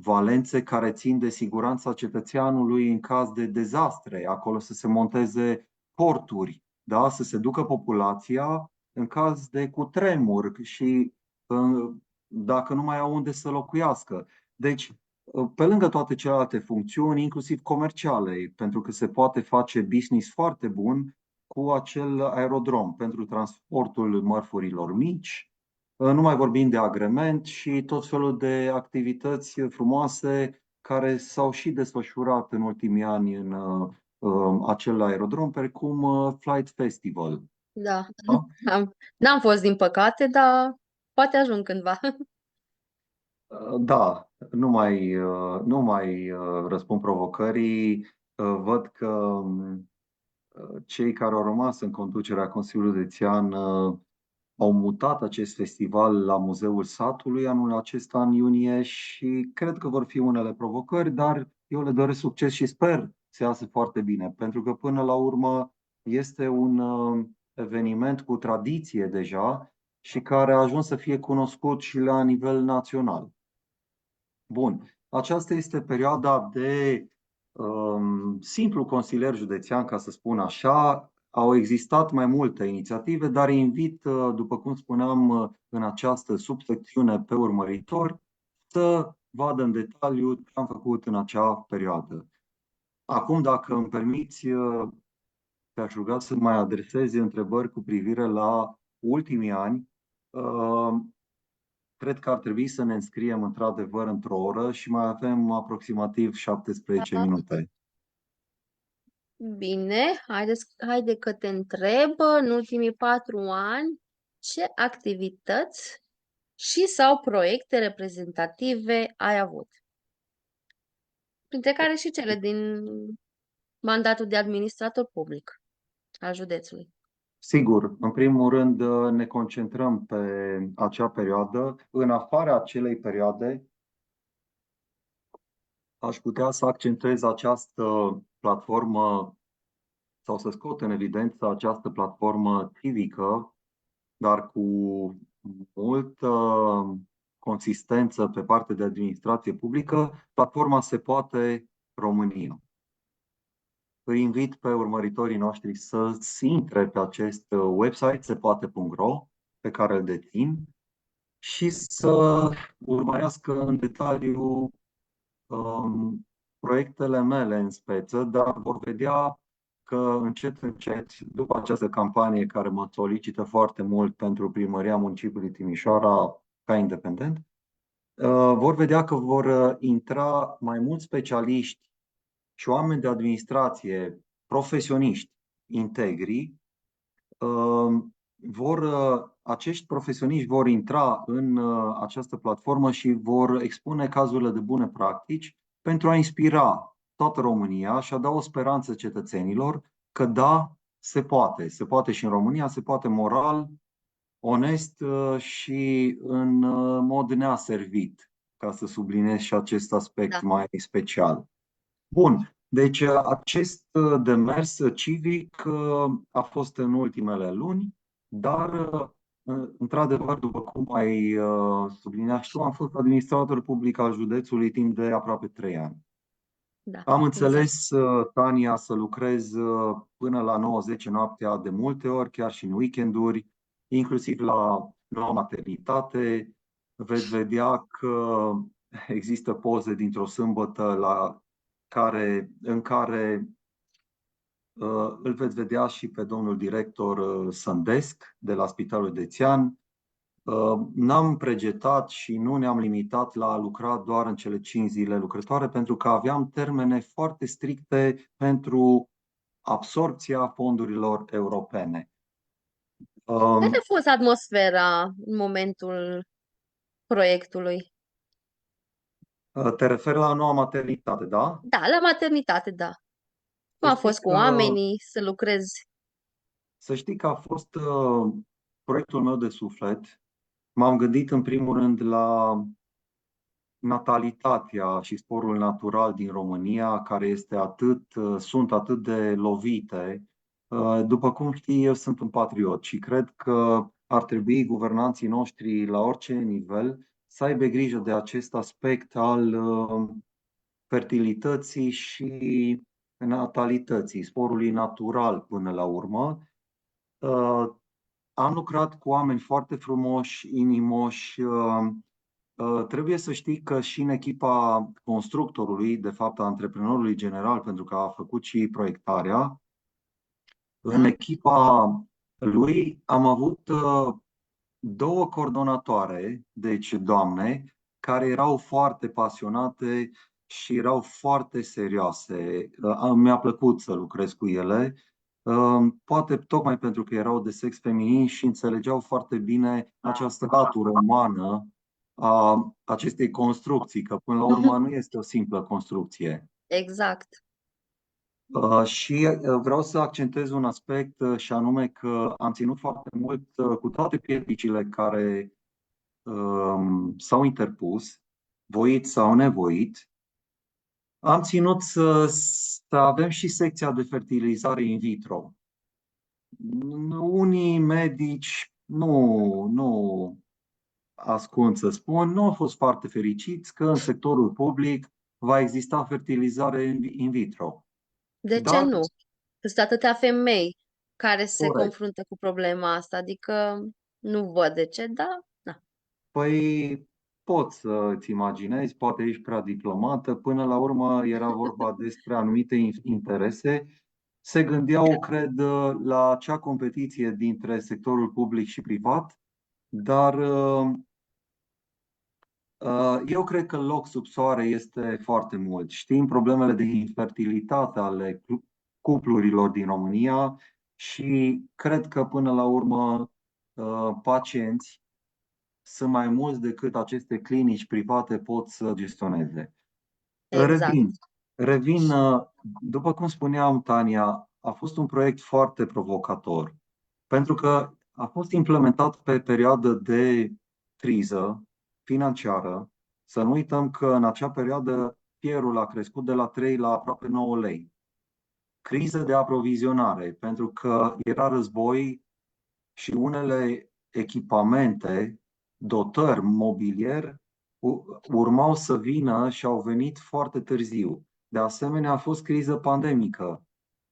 valențe care țin de siguranța cetățeanului în caz de dezastre. Acolo să se monteze porturi, da? Să se ducă populația în caz de cutremur și dacă nu mai au unde să locuiască. Deci, pe lângă toate celelalte funcțiuni, inclusiv comerciale, pentru că se poate face business foarte bun cu acel aerodrom pentru transportul mărfurilor mici, nu mai vorbim de agrement și tot felul de activități frumoase care s-au și desfășurat în ultimii ani în acel aerodrom, precum Flight Festival. Da. Da? N-am fost, din păcate, dar poate ajung cândva. Da, nu mai răspund provocării. Văd că cei care au rămas în conducerea Consiliului Județean au mutat acest festival la Muzeul Satului anul acesta, în iunie, și cred că vor fi unele provocări, dar eu le doresc succes și sper să iasă foarte bine, pentru că până la urmă este un eveniment cu tradiție deja și care a ajuns să fie cunoscut și la nivel național. Bun, aceasta este perioada de simplu consilier județean, ca să spun așa. Au existat mai multe inițiative, dar invit, după cum spuneam, în această subsecțiune pe urmăritori, să vadă în detaliu ce am făcut în acea perioadă. Acum, dacă îmi permiți, te-aș ruga să mai adresezi întrebări cu privire la ultimii ani. Cred că ar trebui să ne înscriem într-adevăr într-o oră și mai avem aproximativ 17 minute. Bine, haide că te întreb, în ultimii 4 ani, ce activități și sau proiecte reprezentative ai avut? Printre care și cele din mandatul de administrator public al județului. Sigur, în primul rând ne concentrăm pe acea perioadă. În afara acelei perioade, aș putea să accentuez această platformă sau să scot în evidență această platformă civică, dar cu multă consistență pe partea de administrație publică, platforma Se Poate România. Îi invit pe urmăritorii noștri să intre pe acest website sepoate.ro pe care îl dețin și să urmărească în detaliu proiectele mele în speță, dar vor vedea că încet, încet, după această campanie care mă solicită foarte mult pentru Primăria Municipiului Timișoara ca independent, vor vedea că vor intra mai mulți specialiști și oameni de administrație, profesioniști integri, acești profesioniști vor intra în această platformă și vor expune cazurile de bune practici pentru a inspira toată România și a da o speranță cetățenilor că da, se poate. Se poate și în România, se poate moral, onest și în mod neaservit, ca să subliniez și acest aspect Da. mai special. Bun, deci acest demers civic a fost în ultimele luni, dar într-adevăr, după cum ai subliniat și tu, am fost administrator public al județului timp de aproape 3 ani. Da, Am exact. înțeles, Tania, să lucrez până la 9-10 noaptea de multe ori, chiar și în weekenduri, inclusiv la noua maternitate. Veți vedea că există poze dintr-o sâmbătă în care îl veți vedea și pe domnul director Sândesc de la Spitalul Județean. N-am pregetat și nu ne-am limitat la a lucra doar în cele 5 zile lucrătoare, pentru că aveam termene foarte stricte pentru absorpția fondurilor europene. Care a fost atmosfera în momentul proiectului? Te referi la noua maternitate, da? Da, la maternitate, da. Cum a fost cu oamenii să lucrezi? Să știi că a fost proiectul meu de suflet. M-am gândit în primul rând la natalitatea și sporul natural din România, care sunt atât de lovite. După cum știi, eu sunt un patriot și cred că ar trebui guvernanții noștri la orice nivel să aibă grijă de acest aspect al fertilității și natalității, sporului natural până la urmă. Am lucrat cu oameni foarte frumoși, inimoși. Trebuie să știi că și în echipa constructorului, de fapt a antreprenorului general, pentru că a făcut și proiectarea, în echipa lui am avut două coordonatoare, deci doamne, care erau foarte pasionate și erau foarte serioase. Mi-a plăcut să lucrez cu ele, poate tocmai pentru că erau de sex feminin și înțelegeau foarte bine această latură umană a acestei construcții, că până la urmă nu este o simplă construcție. Exact. Și vreau să accentez un aspect și anume că am ținut foarte mult cu toate piedicile care s-au interpus, voit sau nevoit. Am ținut să avem și secția de fertilizare in vitro. Unii medici, nu ascund să spun, nu au fost foarte fericiți că în sectorul public va exista fertilizare in vitro. De ce Dar, nu? Sunt atâtea femei care se corect. confruntă cu problema asta, adică nu văd de ce, da, da. Păi poți să-ți imaginezi, poate ești prea diplomată, până la urmă era vorba despre anumite interese. Se gândeau, cred, la acea competiție dintre sectorul public și privat, dar eu cred că loc sub soare este foarte mult. Știm problemele de infertilitate ale cuplurilor din România și cred că până la urmă pacienți sunt mai mulți decât aceste clinici private pot să gestioneze. Exact. Revin, după cum spuneam, Tania, a fost un proiect foarte provocator, pentru că a fost implementat pe perioadă de criză financiară. Să nu uităm că în acea perioadă pierul a crescut de la 3 la aproape 9 lei. Criză de aprovizionare, pentru că era război și unele echipamente, dotări, mobilier, urmau să vină și au venit foarte târziu. De asemenea, a fost criză pandemică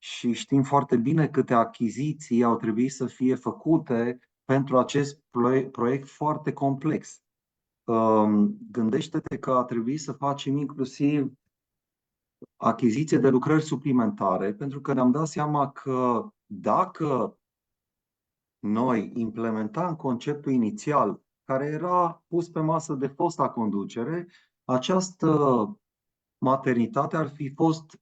și știm foarte bine câte achiziții au trebuit să fie făcute pentru acest proiect foarte complex. Gândește-te că a trebuit să facem inclusiv achiziție de lucrări suplimentare, pentru că ne-am dat seama că dacă noi implementam conceptul inițial care era pus pe masă de fosta conducere, această maternitate ar fi fost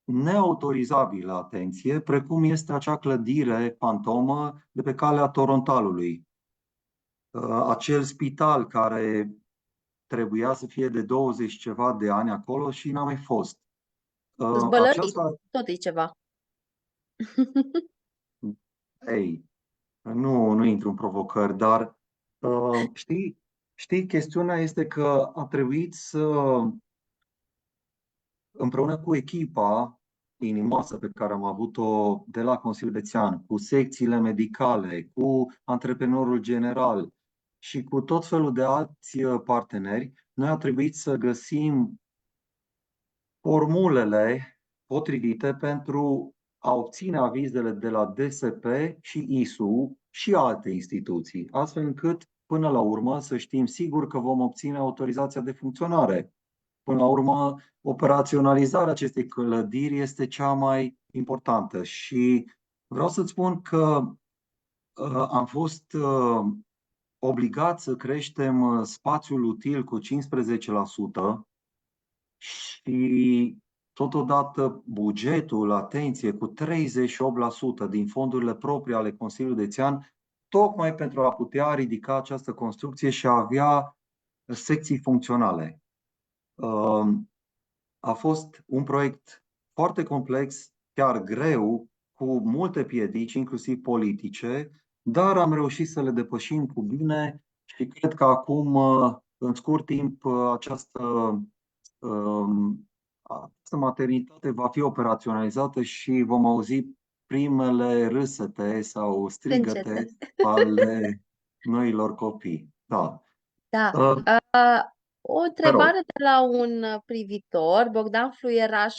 neautorizabilă, atenție, precum este acea clădire fantomă de pe calea Torontalului. Acel spital care trebuia să fie de 20 ceva de ani acolo și n-a mai fost. Zbălărit, Aceasta, tot e ceva. ei, nu intru în provocări, dar știi, chestiunea este că a trebuit să, împreună cu echipa inimoasă pe care am avut-o de la Consiliul Județean, cu secțiile medicale, cu antreprenorul general și cu tot felul de alți parteneri, noi a trebuit să găsim formulele potrivite pentru a obține avizele de la DSP și ISU și alte instituții, astfel încât, până la urmă, să știm sigur că vom obține autorizația de funcționare. Până la urmă, operaționalizarea acestei clădiri este cea mai importantă și vreau să-ți spun că am fost obligați să creștem spațiul util cu 15%, și totodată bugetul, atenție, cu 38% din fondurile proprii ale Consiliului Județean, tocmai pentru a putea ridica această construcție și a avea secții funcționale. A fost un proiect foarte complex, chiar greu, cu multe piedici, inclusiv politice, dar am reușit să le depășim cu bine și cred că acum, în scurt timp, această maternitate va fi operaționalizată și vom auzi primele râsete sau Frâncete. strigăte ale noilor copii. Da. Da. Uh, O Te rog. întrebare de la un privitor, Bogdan Fluieraș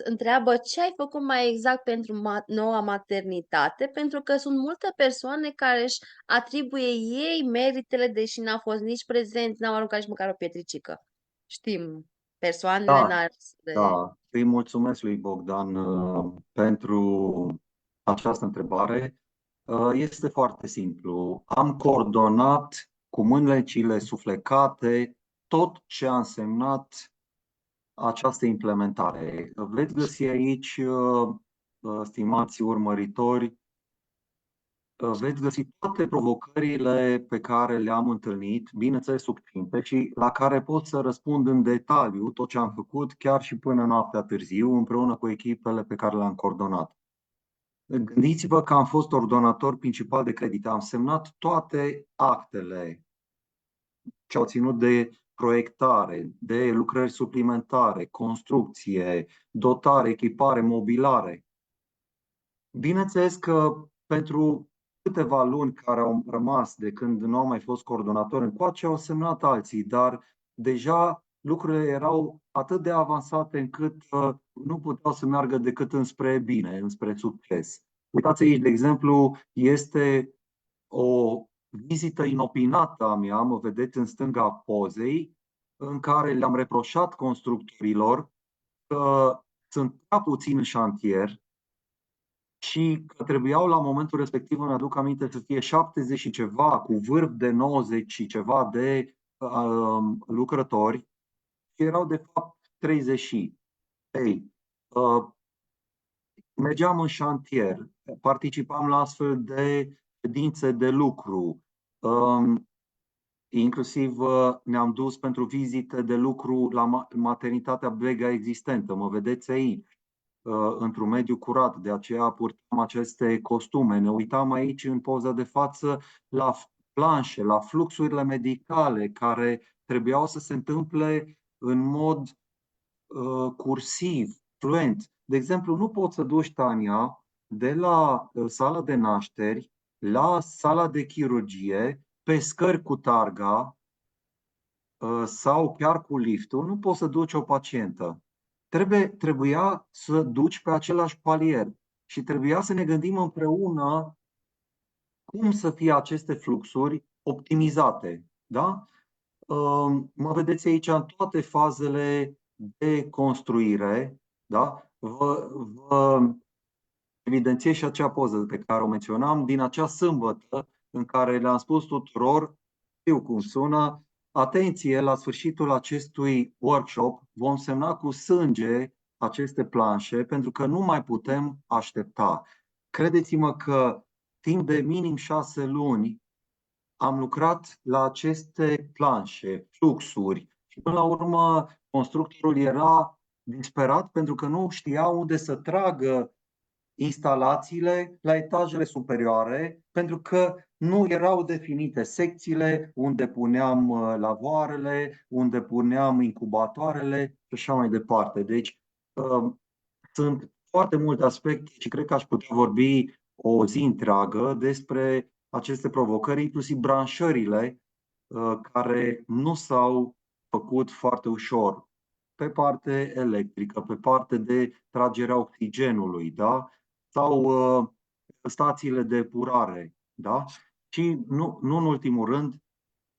întreabă ce ai făcut mai exact pentru noua maternitate, pentru că sunt multe persoane care își atribuie ei meritele, deși n-au fost nici prezenți, n-au aruncat nici măcar o pietricică. Știm, persoanele Da, n-ar de... da. Îi mulțumesc lui Bogdan pentru această întrebare. Este foarte simplu. Am coordonat cu mânecile suflecate tot ce a însemnat această implementare. Veți găsi aici, stimați urmăritori, veți găsi toate provocările pe care le-am întâlnit, bineînțeles succinte, și la care pot să răspund în detaliu tot ce am făcut, chiar și până noaptea târziu, împreună cu echipele pe care le-am coordonat. Gândiți-vă că am fost ordonator principal de credit. Am semnat toate actele ce au ținut de proiectare, de lucrări suplimentare, construcție, dotare, echipare, mobilare. Bineînțeles că pentru câteva luni care au rămas de când nu am mai fost coordonator încoace, au semnat alții, dar deja lucrurile erau atât de avansate încât nu puteau să meargă decât înspre bine, înspre succes. Uitați aici, de exemplu, este o vizită inopinată a mea, mă vedeți în stânga pozei, în care le-am reproșat constructorilor că sunt prea puțin în șantier și că trebuiau la momentul respectiv, îmi aduc aminte, să fie 70 și ceva, cu vârf de 90 și ceva de lucrători, și erau de fapt 30. Ei, mergeam în șantier, participam la astfel de ședințe de lucru, inclusiv ne-am dus pentru vizite de lucru la maternitatea Vega existentă. Mă vedeți aici, într-un mediu curat, de aceea purtam aceste costume. Ne uitam aici în poza de față la planșe, la fluxurile medicale care trebuiau să se întâmple în mod cursiv, fluent. De exemplu, nu poți să duci, Tania, de la sala de nașteri la sala de chirurgie pe scări cu targa sau chiar cu liftul, nu poți să duci o pacientă. Trebuia să duci pe același palier și trebuia să ne gândim împreună cum să fie aceste fluxuri optimizate. Da? Mă vedeți aici în toate fazele de construire. Da? Vă evidențiez și acea poză pe care o menționam din acea sâmbătă în care le-am spus tuturor, știu cum sună, atenție, la sfârșitul acestui workshop vom semna cu sânge aceste planșe pentru că nu mai putem aștepta. Credeți-mă că timp de minim 6 luni am lucrat la aceste planșe, fluxuri și până la urmă constructorul era disperat pentru că nu știa unde să tragă instalațiile la etajele superioare, pentru că nu erau definite secțiile unde puneam lavoarele, unde puneam incubatoarele și așa mai departe. Deci sunt foarte multe aspecte și cred că aș putea vorbi o zi întreagă despre aceste provocări, inclusiv branșările care nu s-au făcut foarte ușor pe parte electrică, pe parte de tragerea oxigenului, da? Sau stațiile de epurare. Da? Și nu în ultimul rând,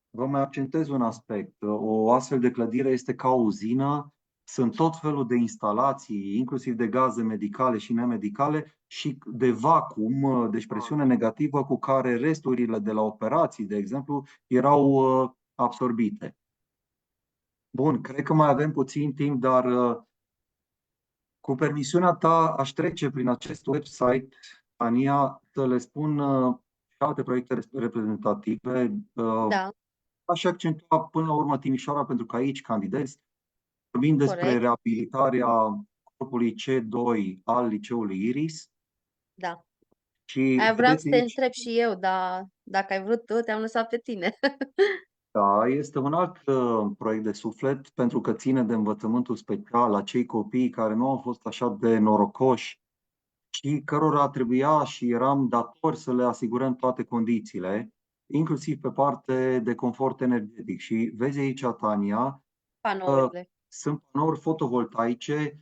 vă mai accentez un aspect. O astfel de clădire este ca o uzină, sunt tot felul de instalații, inclusiv de gaze medicale și nemedicale și de vacuum, deci presiune negativă cu care resturile de la operații, de exemplu, erau absorbite. Bun, cred că mai avem puțin timp, dar cu permisiunea ta aș trece prin acest website, Ania, să le spun și alte proiecte reprezentative. Da, Aș accentua până la urmă Timișoara pentru că aici candidez. Vorbim despre corect. reabilitarea corpului C2 al liceului Iris Da. și Aia vreau să vedeți te aici, întreb și eu, dar dacă ai vrut tu, te-am lăsat pe tine. da, este un alt proiect de suflet pentru că ține de învățământul special, acei copii care nu au fost așa de norocoși și cărora trebuia și eram datori să le asigurăm toate condițiile, inclusiv pe parte de confort energetic. Și vezi aici, Tania, Panourile. sunt panouri fotovoltaice,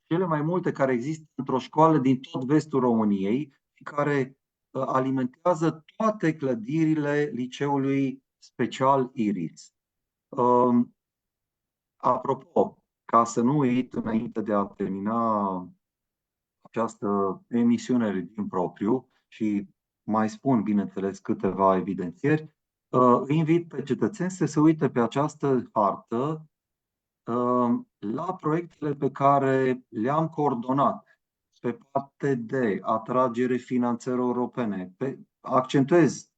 cele mai multe care există într-o școală din tot vestul României și care alimentează toate clădirile liceului special Iris. Apropo, ca să nu uit înainte de a termina această emisiune din propriu și mai spun, bineînțeles, câteva evidențieri, îi invit pe cetățeni să se uite pe această hartă la proiectele pe care le-am coordonat pe parte de atragere finanțări europene. Accentuez,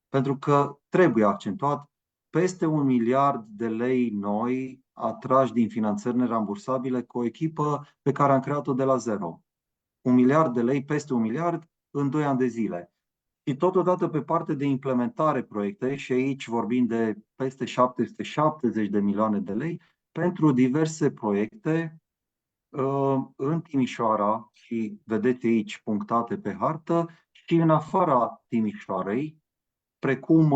pentru că trebuie accentuat, peste 1 miliard de lei noi atrași din finanțări nerambursabile cu o echipă pe care am creat-o de la zero. 1 miliard de lei, peste 1 miliard, în 2 ani de zile. Și totodată pe parte de implementare proiecte, și aici vorbim de peste 770 de milioane de lei, pentru diverse proiecte în Timișoara, și vedeți aici punctate pe hartă, și în afara Timișoarei, precum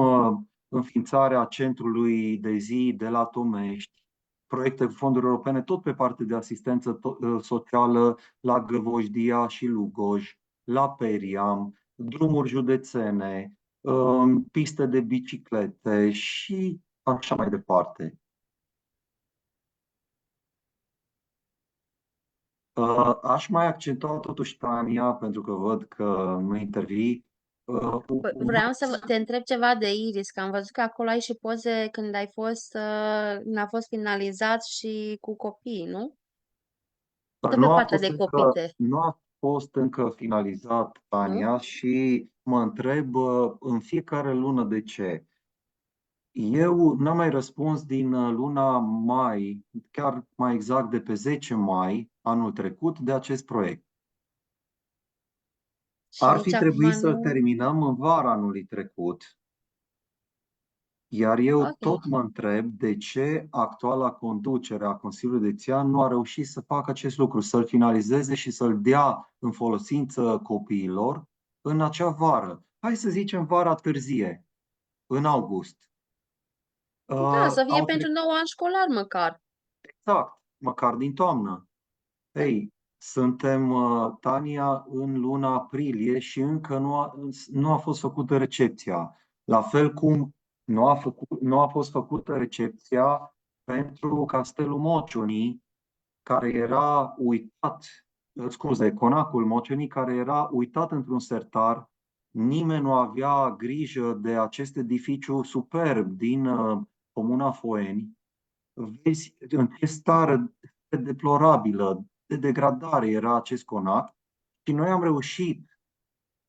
înființarea centrului de zi de la Tomești, proiecte cu fonduri europene, tot pe parte de asistență socială la Găvojdia și Lugoj, la Periam, drumuri județene, piste de biciclete și așa mai departe. Aș mai accentua totuși, Tania, pentru că văd că nu intervii. Vreau să te întreb ceva de Iris, că am văzut că acolo ai și poze când ai fost, când a fost finalizat și cu copii, nu? Tot pe Nu a partea fost de încă, copite, nu a fost încă finalizat, nu? Tania, și mă întreb în fiecare lună de ce. Eu n-am mai răspuns din luna mai, chiar mai exact de pe 10 mai anul trecut, de acest proiect. Și Ar nici fi acum trebuit să-l nu? terminăm în vara anului trecut, iar eu Ok. tot mă întreb de ce actuala conducere a Consiliului Județean nu a reușit să facă acest lucru, să-l finalizeze și să-l dea în folosință copiilor în acea vară. Hai să zicem vara târzie, în august. Da, să fie Au pentru trecut 9 ani școlar măcar. exact, măcar din toamnă. Da. Ei, suntem, Tania, în luna aprilie și încă nu a fost făcută recepția. La fel cum nu a fost făcută recepția pentru Castelul Mociunii, care era uitat, scuze, Conacul Mociunii, care era uitat într-un sertar. Nimeni nu avea grijă de acest edificiu superb din Comuna Foeni. Vezi în ce stare deplorabilă, de degradare era acest conac și noi am reușit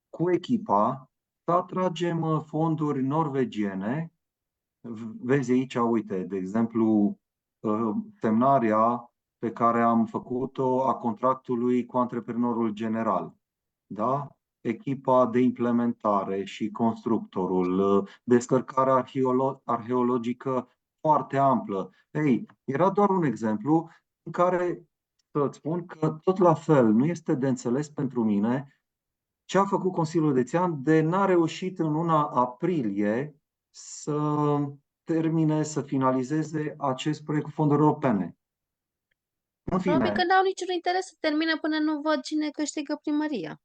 cu echipa să atragem fonduri norvegiene. Vezi aici, uite, de exemplu, semnarea pe care am făcut-o a contractului cu antreprenorul general. Da? Echipa de implementare și constructorul, descărcarea arheologică foarte amplă. Ei, era doar un exemplu în care să-ți spun că tot la fel nu este de înțeles pentru mine ce a făcut Consiliul Județean de n-a reușit în luna aprilie să termine, să finalizeze acest proiect cu fonduri europene. În Probabil că fine, n-au niciun interes să termine până nu văd cine câștigă primăria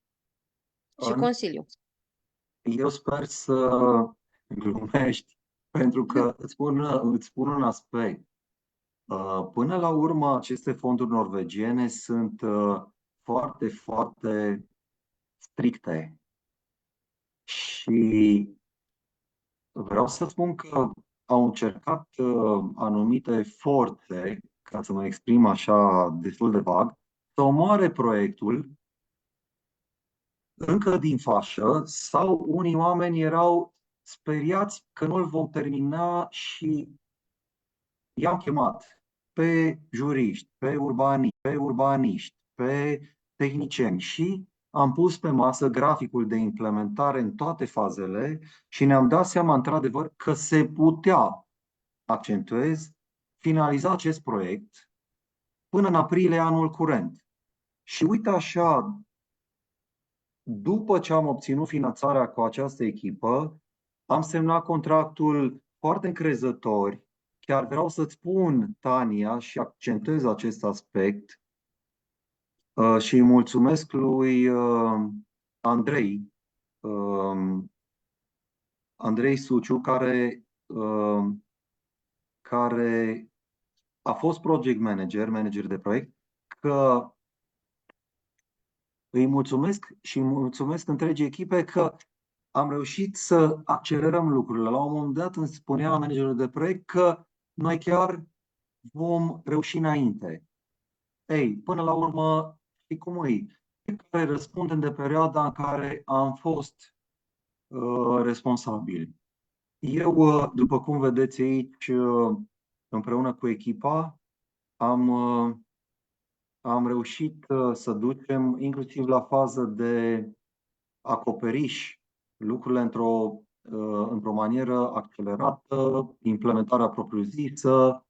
și Consiliul. eu sper să glumești, pentru că îți spun un aspect. Până la urmă, aceste fonduri norvegiene sunt foarte, foarte stricte. Și vreau să spun că au încercat anumite forțe, ca să mă exprim așa destul de vag, să omoare proiectul încă din fașă, sau unii oameni erau speriați că nu îl vom termina și i-am chemat. pe juriști, pe urbaniști, pe tehnicieni și am pus pe masă graficul de implementare în toate fazele și ne-am dat seama, într-adevăr, că se putea, accentuez, finaliza acest proiect până în aprilie anul curent. Și uite așa, după ce am obținut finanțarea cu această echipă, am semnat contractul foarte încrezători. Chiar vreau să-ți spun, Tania, și accentuez acest aspect și îi mulțumesc lui Andrei, Andrei Suciu, care a fost project manager, manager de proiect, că îi mulțumesc și îi mulțumesc întregii echipe că am reușit să accelerăm lucrurile. La un moment dat îmi spunea managerul de proiect că noi chiar vom reuși înainte. Ei, până la urmă, știi cum e? Fiecare răspundem de perioada în care am fost responsabili. Eu, după cum vedeți aici, împreună cu echipa, am, am reușit să ducem inclusiv la fază de acoperiș lucrurile într-o manieră accelerată, implementarea propriu-zisă.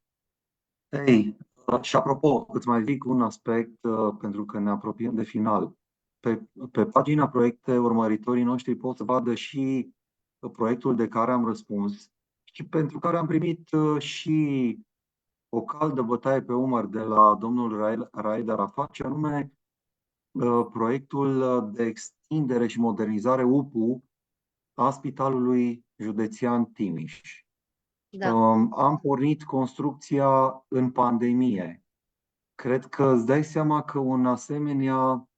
Ei, și apropo, îți mai zic un aspect, pentru că ne apropiem de final. Pe pagina proiecte, urmăritorii noștri pot să vadă și proiectul de care am răspuns și pentru care am primit și o caldă bătaie pe umăr de la domnul Raed Arafat, ce anume proiectul de extindere și modernizare UPU a Spitalului Județean Timiș. Da. Am pornit construcția în pandemie. Cred că îți dai seama că un asemenea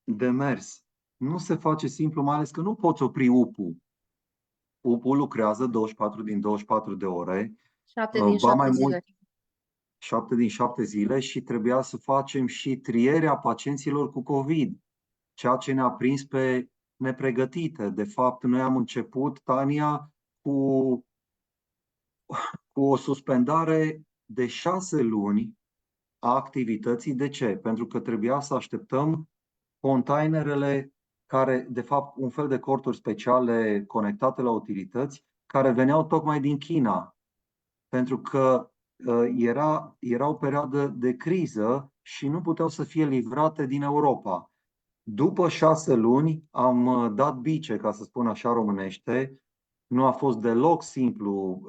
demers nu se face simplu, mai ales că nu poți opri UPU. UPU lucrează 24 din 24 de ore, 7 din ba 7 mai mult, zile. 7 din 7 zile și trebuia să facem și trierea pacienților cu COVID, ceea ce ne-a prins pe nepregătite. De fapt, noi am început, Tania, cu o suspendare de 6 luni a activității. De ce? Pentru că trebuia să așteptăm containerele care, de fapt, un fel de corturi speciale conectate la utilități, care veneau tocmai din China. Pentru că era o perioadă de criză și nu puteau să fie livrate din Europa. După 6 luni am dat bice, ca să spun așa românește. Nu a fost deloc simplu,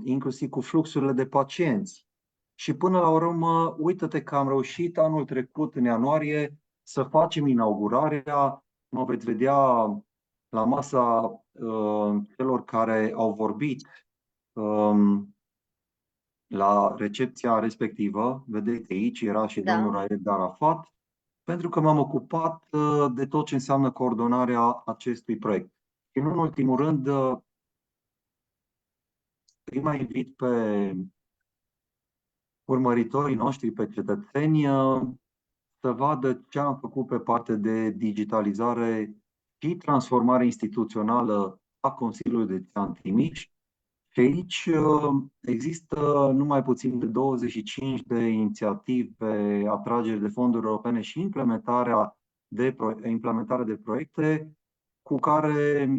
inclusiv cu fluxurile de pacienți. Și până la urmă, uită-te că am reușit anul trecut, în ianuarie, să facem inaugurarea. Mă veți vedea la masa celor care au vorbit la recepția respectivă. Vedeți aici, era și Da. domnul Raed Arafat, pentru că m-am ocupat de tot ce înseamnă coordonarea acestui proiect. Și nu în ultimul rând, îi mai invit pe urmăritorii noștri, pe cetățeni, să vadă ce am făcut pe partea de digitalizare și transformare instituțională a Consiliului Județean Timiș. Și aici există numai puțin de 25 de inițiative, atrageri de fonduri europene și implementare de proiecte cu care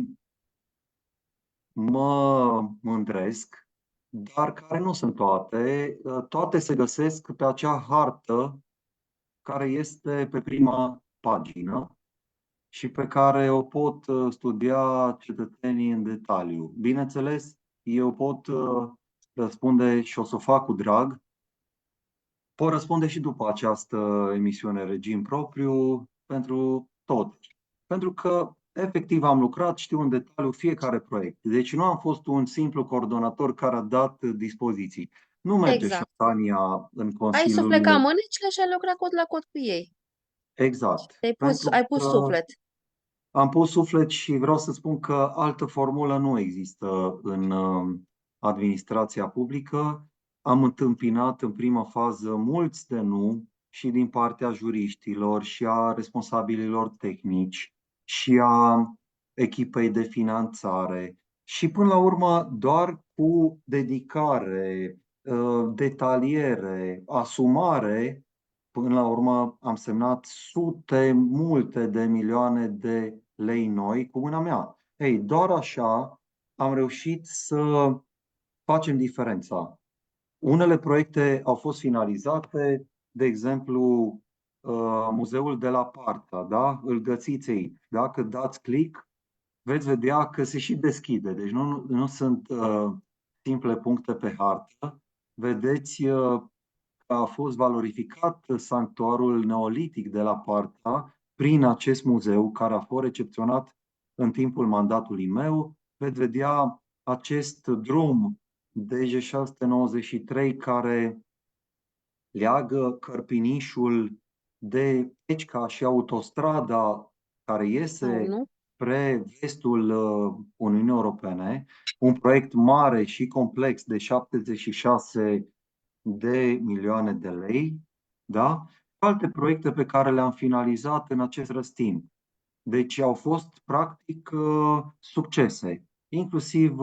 mă mândresc, dar care nu sunt toate. Toate se găsesc pe acea hartă care este pe prima pagină și pe care o pot studia cetățenii în detaliu. Bineînțeles, eu pot răspunde și o să o fac cu drag. Pot răspunde și după această emisiune Regim Propriu pentru toți. Pentru că efectiv am lucrat, știu în detaliu fiecare proiect. Deci nu am fost un simplu coordonator care a dat dispoziții. Nu merge Exact. Șaptania în Ai suflecat Consiliul. mânecile și ai lucrat cot la cot cu ei. Exact. Ai Pentru pus că suflet. am pus suflet și vreau să spun că altă formulă nu există în administrația publică. Am întâmpinat în prima fază mulți de nu și din partea juriștilor și a responsabililor tehnici și a echipei de finanțare. Și până la urmă, doar cu dedicare, detaliere, asumare, până la urmă am semnat multe de milioane de lei noi cu mâna mea. Ei, doar așa am reușit să facem diferența. Unele proiecte au fost finalizate, de exemplu, Muzeul de la Parta, da? Îl găsiți aici. Dacă dați click, veți vedea că se și deschide. Deci nu sunt simple puncte pe hartă. Vedeți că a fost valorificat sanctuarul neolitic de la Parta prin acest muzeu care a fost recepționat în timpul mandatului meu. Veți vedea acest drum DG693 care leagă Cărpinișul de Pecica și autostrada care sau iese nu? spre vestul Uniunii Europene, un proiect mare și complex de 76 de milioane de lei, da? Alte proiecte pe care le-am finalizat în acest răstimp. Deci au fost practic succese, inclusiv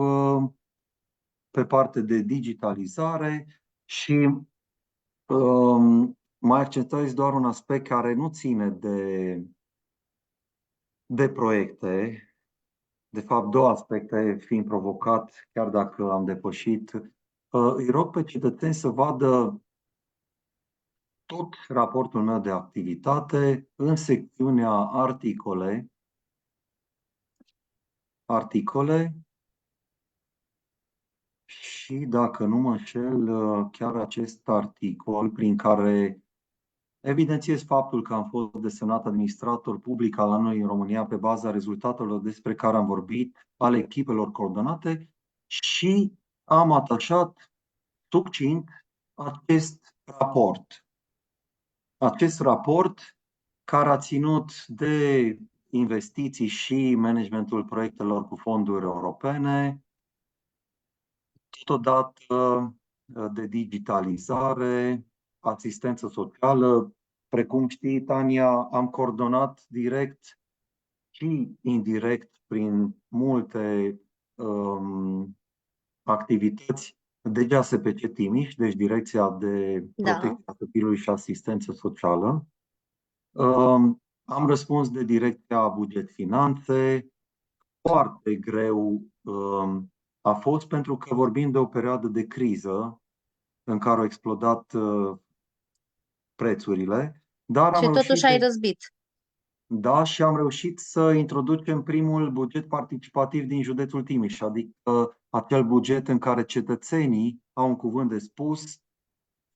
pe parte de digitalizare și mai accentuez doar un aspect care nu ține de proiecte, de fapt două aspecte fiind provocat, chiar dacă am depășit. Îi rog pe cetățeni să vadă tot raportul meu de activitate în secțiunea articole și, dacă nu mă înșel, chiar acest articol prin care evidențiez faptul că am fost desemnat administrator public al anului în România pe baza rezultatelor despre care am vorbit, ale echipelor coordonate și am atașat succint acest raport. Acest raport care a ținut de investiții și managementul proiectelor cu fonduri europene, totodată de digitalizare, asistență socială. Precum știi, Tania, am coordonat direct și indirect prin multe activități DGASPC Timiș, deci Direcția de Da. Protecție a Copilului și Asistență Socială. Am răspuns de Direcția Buget Finanțe. Foarte greu a fost pentru că vorbim de o perioadă de criză în care au explodat prețurile, dar am Și totuși reușit, ai răzbit. da, și am reușit să introducem primul buget participativ din județul Timiș, adică acel buget în care cetățenii au un cuvânt de spus.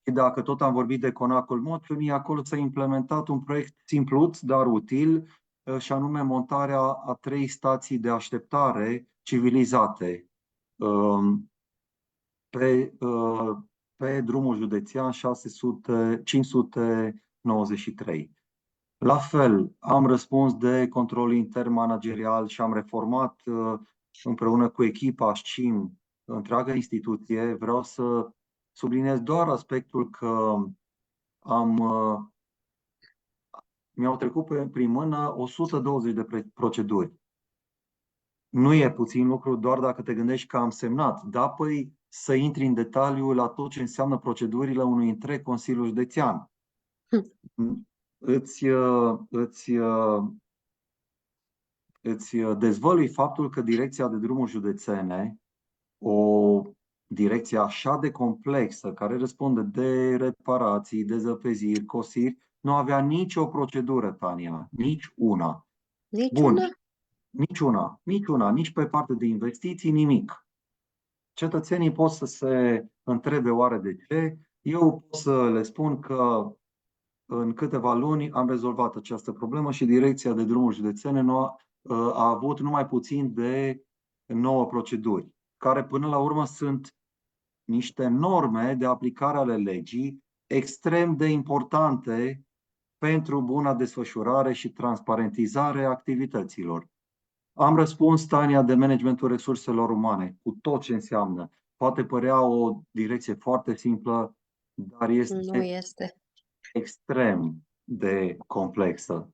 Și dacă tot am vorbit de Conacul Moțiunii, acolo s-a implementat un proiect simpluț, dar util, și anume montarea a 3 stații de așteptare civilizate pe, pe drumul județean 593. La fel, am răspuns de control intern managerial și am reformat împreună cu echipa SCIM întreaga instituție. Vreau să subliniez doar aspectul că mi-au trecut prin mână 120 de proceduri. Nu e puțin lucru doar dacă te gândești că am semnat. Da, păi să intri în detaliu la tot ce înseamnă procedurile unui întreg Consiliu Județean. Îți, îți, îți dezvălui faptul că Direcția de Drumuri Județene, o direcție așa de complexă, care răspunde de reparații, dezăpeziri, cosiri, nu avea nicio procedură, Tania, nici una. Bun, Niciuna? niciuna, nici pe partea de investiții, nimic. Cetățenii pot să se întrebe oare de ce. Eu pot să le spun că în câteva luni am rezolvat această problemă și Direcția de Drumuri Județene a avut numai puțin de 9 proceduri, care până la urmă sunt niște norme de aplicare ale legii extrem de importante pentru buna desfășurare și transparentizare a activităților. Am răspuns, Tania, de managementul resurselor umane, cu tot ce înseamnă. Poate părea o direcție foarte simplă, dar Nu este este. extrem de complexă.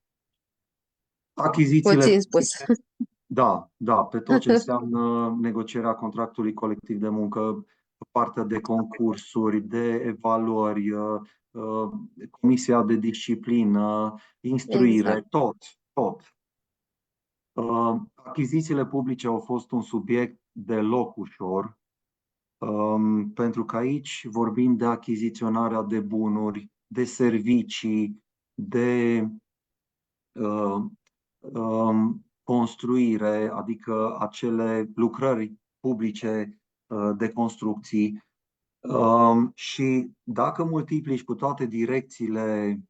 Achizițiile Puțin spus. publice, da, pe tot ce înseamnă negocierea contractului colectiv de muncă, partea de concursuri, de evaluări, comisia de disciplină, instruire, Exact. tot. Achizițiile publice au fost un subiect deloc ușor, pentru că aici vorbim de achiziționarea de bunuri, de servicii, de uh, construire, adică acele lucrări publice de construcții. Și dacă multiplici cu toate direcțiile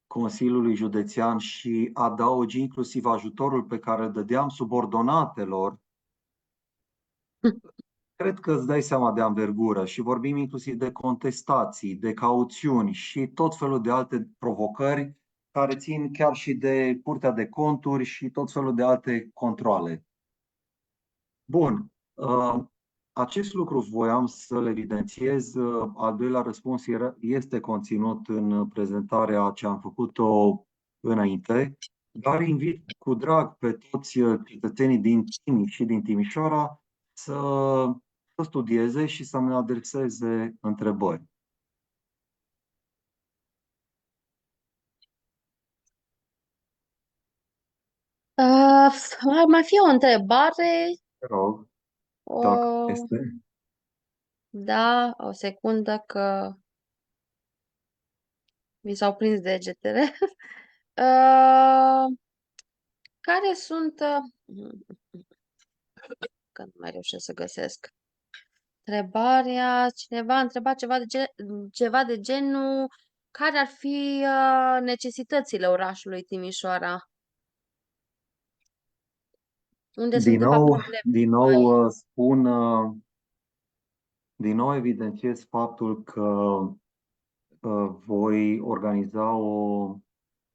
Consiliului Județean și adaugi inclusiv ajutorul pe care îl dădeam subordonatelor, cred că îți dai seama de anvergură și vorbim inclusiv de contestații, de cauțiuni și tot felul de alte provocări care țin chiar și de Curtea de Conturi și tot felul de alte controle. Bun. Acest lucru voiam să-l evidențiez. Al doilea răspuns este conținut în prezentarea ce am făcut-o înainte, dar invit cu drag pe toți cetățenii din Timiș și din Timișoara să studieze și să-mi adreseze întrebări. Ar mai fi o întrebare. Te rog, dacă O, este. da, o secundă că mi s-au prins degetele. Uh, care sunt... Că nu mai reușesc să găsesc. Cineva a întrebat ceva de genul care ar fi necesitățile orașului Timișoara? Unde sunt, Din de fapt, nou, problemele din mai... nou spun, din nou evidențiez faptul că voi organiza o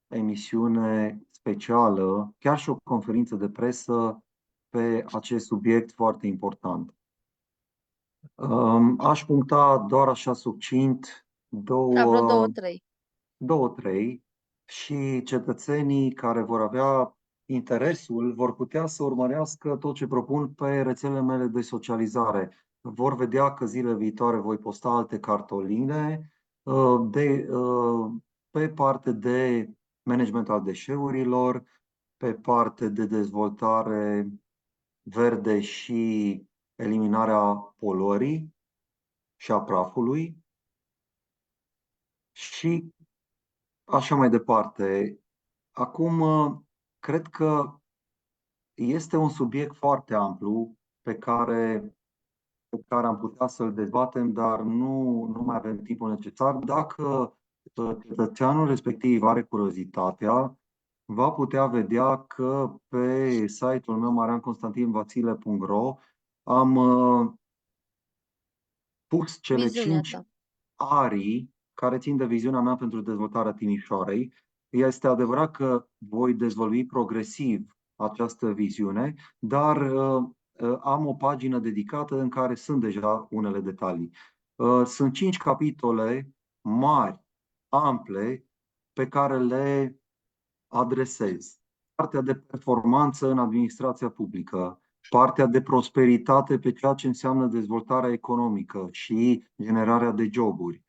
emisiune specială, chiar și o conferință de presă pe acest subiect foarte important. Aș puncta doar așa succint Da, vreo două, două, trei. trei și cetățenii care vor avea interesul vor putea să urmărească tot ce propun pe rețelele mele de socializare. Vor vedea că zilele viitoare voi posta alte cartoline pe parte de management al deșeurilor, pe parte de dezvoltare verde și eliminarea poluării și a prafului și așa mai departe. Acum, cred că este un subiect foarte amplu pe care am putea să-l dezbatem, dar nu mai avem timpul necesar. Dacă cetățeanul respectiv are curiozitatea, va putea vedea că pe site-ul meu marianconstantinvasile.ro am pus cele Viziunea 5 ta. arii care țin de viziunea mea pentru dezvoltarea Timișoarei. Este adevărat că voi dezvălui progresiv această viziune, dar am o pagină dedicată în care sunt deja unele detalii. Sunt 5 capitole mari, ample, pe care le adresez. Partea de performanță în administrația publică, partea de prosperitate pe ceea ce înseamnă dezvoltarea economică și generarea de joburi,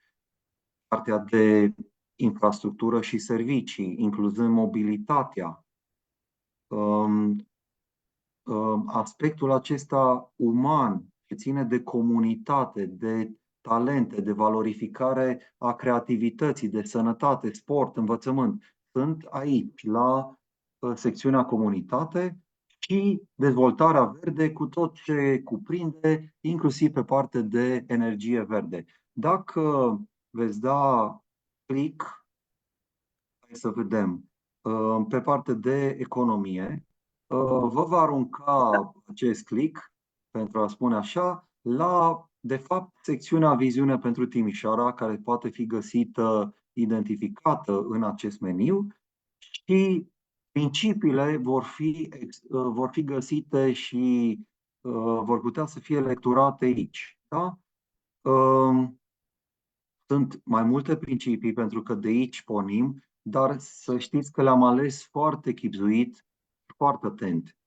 partea de infrastructură și servicii, incluzând mobilitatea, aspectul acesta uman, ce ține de comunitate, de talente, de valorificare a creativității, de sănătate, sport, învățământ, sunt aici, la secțiunea comunitate și dezvoltarea verde cu tot ce cuprinde, inclusiv pe parte de energie verde. Dacă veți da click, hai să vedem, pe parte de economie, vă va arunca acest click, pentru a spune așa, la, de fapt, secțiunea Viziune pentru Timișoara, care poate fi găsită, identificată în acest meniu și principiile vor fi găsite și vor putea să fie lecturate aici. Da? Sunt mai multe principii, pentru că de aici pornim, dar să știți că le-am ales foarte chibzuit, foarte atent.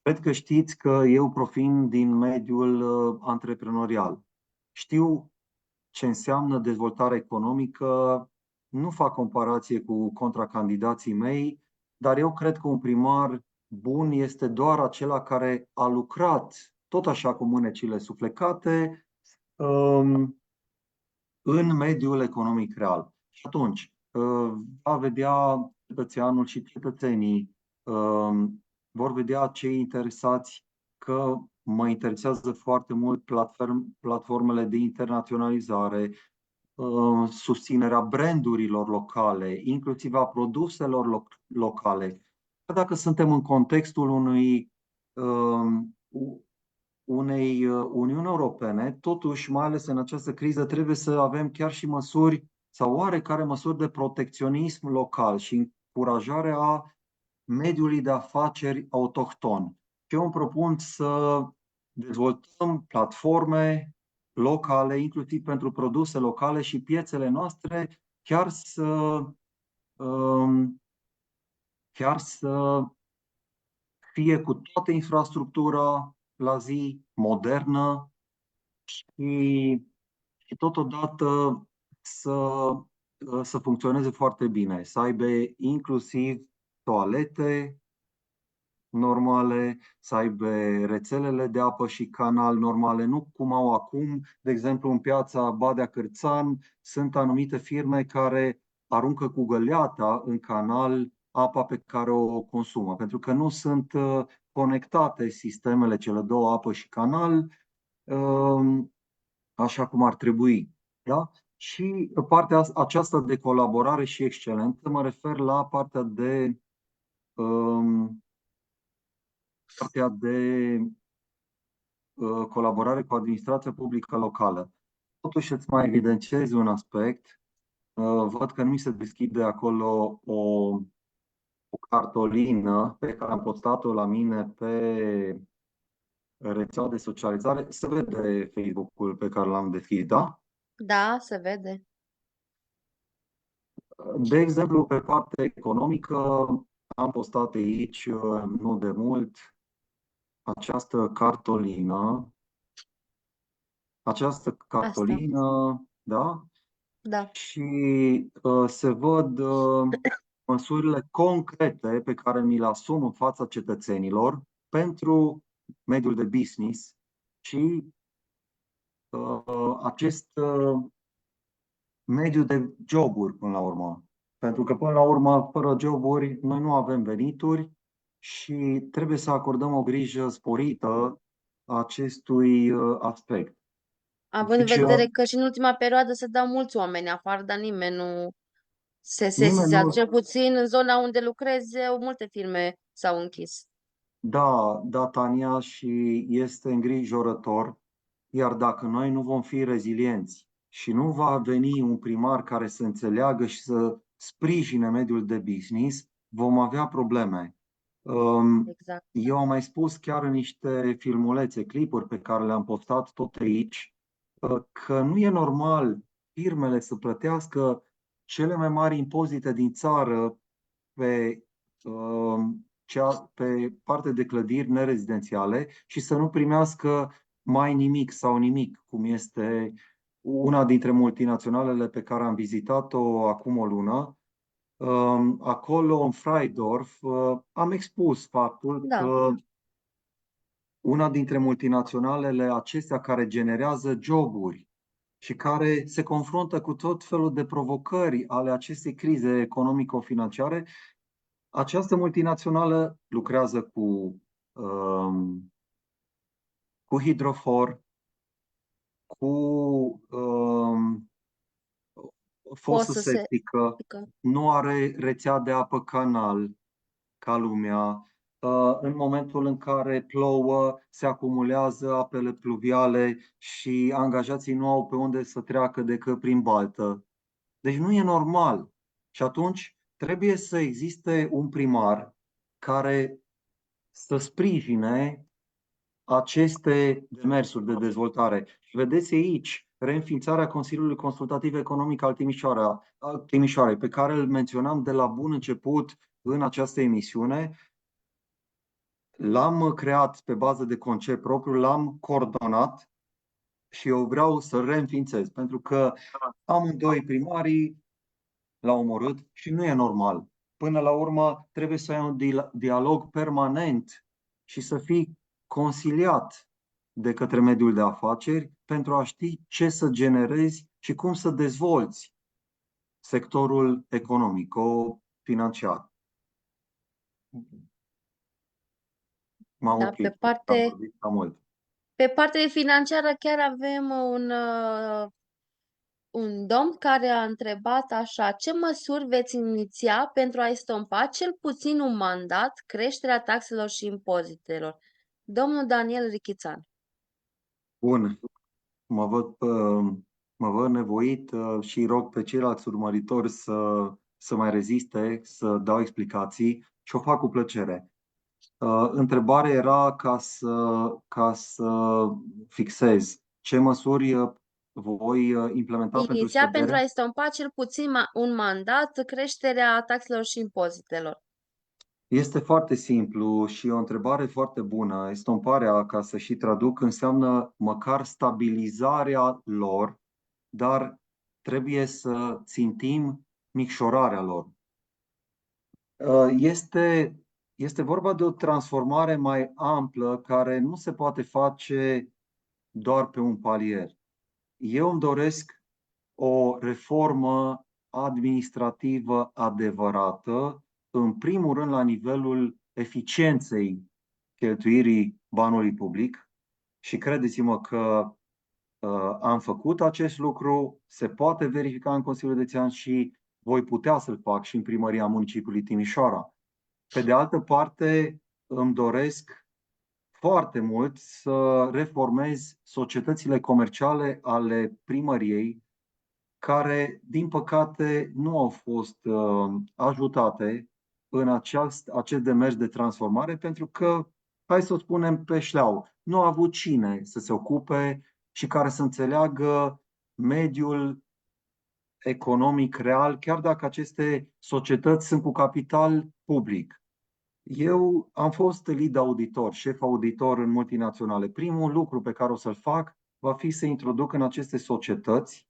Cred că știți că eu provin din mediul antreprenorial. Știu ce înseamnă dezvoltare economică, nu fac comparație cu contracandidații mei, dar eu cred că un primar bun este doar acela care a lucrat, tot așa cu mânecile suflecate, um, în mediul economic real. Și atunci va vedea cetățeanul și cetățenii, vor vedea cei interesați că mă interesează foarte mult platformele de internaționalizare, susținerea brandurilor locale, inclusiv a produselor locale. Dacă suntem în contextul unei Uniuni Europene, totuși, mai ales în această criză, trebuie să avem chiar și măsuri sau oarecare măsuri de protecționism local și încurajarea mediului de afaceri autohton. Și eu îmi propun să dezvoltăm platforme locale, inclusiv pentru produse locale și piețele noastre, um, chiar să fie cu toată infrastructura la zi, modernă și totodată să funcționeze foarte bine, să aibă inclusiv toalete normale, să aibă rețelele de apă și canal normale, nu cum au acum. De exemplu, în piața Badea Cârțan sunt anumite firme care aruncă cu găleata în canal apa pe care o consumă, pentru că nu sunt conectate sistemele, cele două, apă și canal, așa cum ar trebui. Da? Și partea aceasta de colaborare și excelență, mă refer la um, partea de colaborare cu administrația publică locală. Totuși îți mai evidențiez un aspect. Văd că nu mi se deschide acolo o cartolină pe care am postat-o la mine pe rețeaua de socializare. Se vede Facebook-ul pe care l-am deschis, da? Da, se vede. De exemplu, pe partea economică, am postat aici, nu de mult, această cartolină. Asta. Da? Da. Și se văd măsurile concrete pe care mi le asum în fața cetățenilor pentru mediul de business și acest mediu de joburi până la urmă. Pentru că până la urmă, fără joburi, noi nu avem venituri și trebuie să acordăm o grijă sporită acestui aspect. Având în Deci, vedere că și în ultima perioadă se dau mulți oameni afară, dar nimeni nu se nimeni sesizează. nu. Cel puțin în zona unde lucrez, multe firme s-au închis. Da, Tania, și este îngrijorător, iar dacă noi nu vom fi rezilienți și nu va veni un primar care să înțeleagă și să sprijine mediul de business, vom avea probleme. Exact. Eu am mai spus chiar în niște filmulețe, clipuri pe care le-am postat tot aici, că nu e normal firmele să plătească cele mai mari impozite din țară pe pe parte de clădiri nerezidențiale și să nu primească mai nimic sau nimic, cum este una dintre multinaționalele pe care am vizitat-o acum o lună. Acolo, în Freidorf, am expus faptul Da. că una dintre multinaționalele acestea care generează joburi și care se confruntă cu tot felul de provocări ale acestei crize economico-financiare, această multinațională lucrează cu hidrofor, cu Poți fosă să se... septică, Adică, nu are rețea de apă canal ca lumea. În momentul în care plouă, se acumulează apele pluviale și angajații nu au pe unde să treacă decât prin baltă. Deci nu e normal. Și atunci trebuie să existe un primar care să sprijine aceste demersuri de dezvoltare. Și vedeți aici reînființarea Consiliului Consultativ Economic al Timișoarei, pe care îl menționam de la bun început în această emisiune. L-am creat pe bază de concept propriu, l-am coordonat și eu vreau să reînființez, pentru că amândoi primarii l-au omorât și nu e normal. Până la urmă, trebuie să ai un dialog permanent și să fii consiliat de către mediul de afaceri pentru a ști ce să generezi și cum să dezvolți sectorul economico-financiar. M-am Da, oprit, am vorbit cam mult. pe partea financiară chiar avem un domn care a întrebat așa: ce măsuri veți iniția pentru a estompa cel puțin un mandat creșterea taxelor și impozitelor? Domnul Daniel Richițan. Bun, mă văd, mă văd nevoit și rog pe ceilalți urmăritori să mai reziste, să dau explicații și o fac cu plăcere. Întrebarea era ca să fixez ce măsuri voi implementa pentru Iniția pentru a scăderea. estompa cel puțin un mandat creșterea taxelor și impozitelor. Este foarte simplu și o întrebare foarte bună. Estomparea, ca să și traduc, înseamnă măcar stabilizarea lor, dar trebuie să țintim micșorarea lor. Este vorba de o transformare mai amplă care nu se poate face doar pe un palier. Eu îmi doresc o reformă administrativă adevărată, în primul rând la nivelul eficienței cheltuirii banului public și credeți-mă că am făcut acest lucru, se poate verifica în Consiliul Județean și voi putea să-l fac și în primăria municipiului Timișoara. Pe de altă parte, îmi doresc foarte mult să reformez societățile comerciale ale primăriei, care, din păcate, nu au fost ajutate în acest demers de transformare, pentru că, hai să o spunem pe șleau, nu a avut cine să se ocupe și care să înțeleagă mediul economic real, chiar dacă aceste societăți sunt cu capital public. Eu am fost lead auditor, șef auditor în multinaționale. Primul lucru pe care o să-l fac va fi să introduc în aceste societăți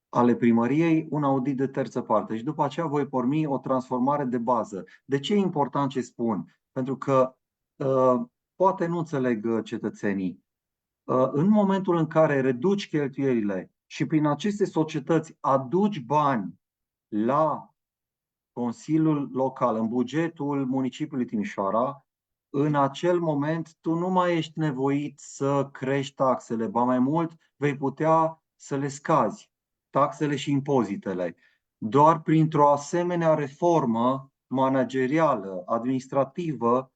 ale primăriei un audit de terță parte și după aceea voi porni o transformare de bază. De ce e important ce spun? Pentru că poate nu înțeleg cetățenii. În momentul în care reduci cheltuielile și prin aceste societăți aduci bani la Consiliul Local, în bugetul municipiului Timișoara, în acel moment tu nu mai ești nevoit să crești taxele, ba mai mult vei putea să le scazi, taxele și impozitele. Doar printr-o asemenea reformă managerială, administrativă,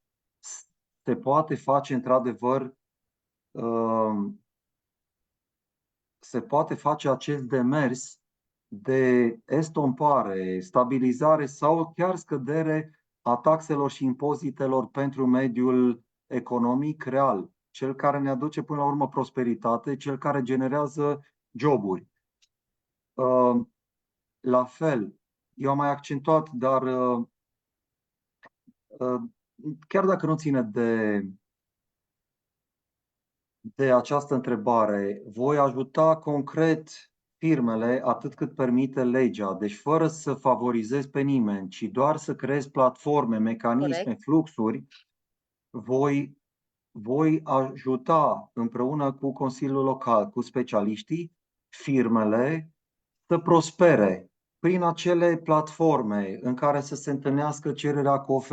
se poate face într-adevăr, se poate face acest demers de estompare, stabilizare sau chiar scădere a taxelor și impozitelor pentru mediul economic real, cel care ne aduce până la urmă prosperitate, cel care generează joburi. La fel, eu am mai accentuat, dar chiar dacă nu ține de această întrebare, voi ajuta concret firmele atât cât permite legea, deci fără să favorizez pe nimeni, ci doar să creez platforme, mecanisme, Corect. fluxuri, voi ajuta împreună cu Consiliul Local, cu specialiștii, firmele să prospere prin acele platforme în care să se întâlnească cererea cu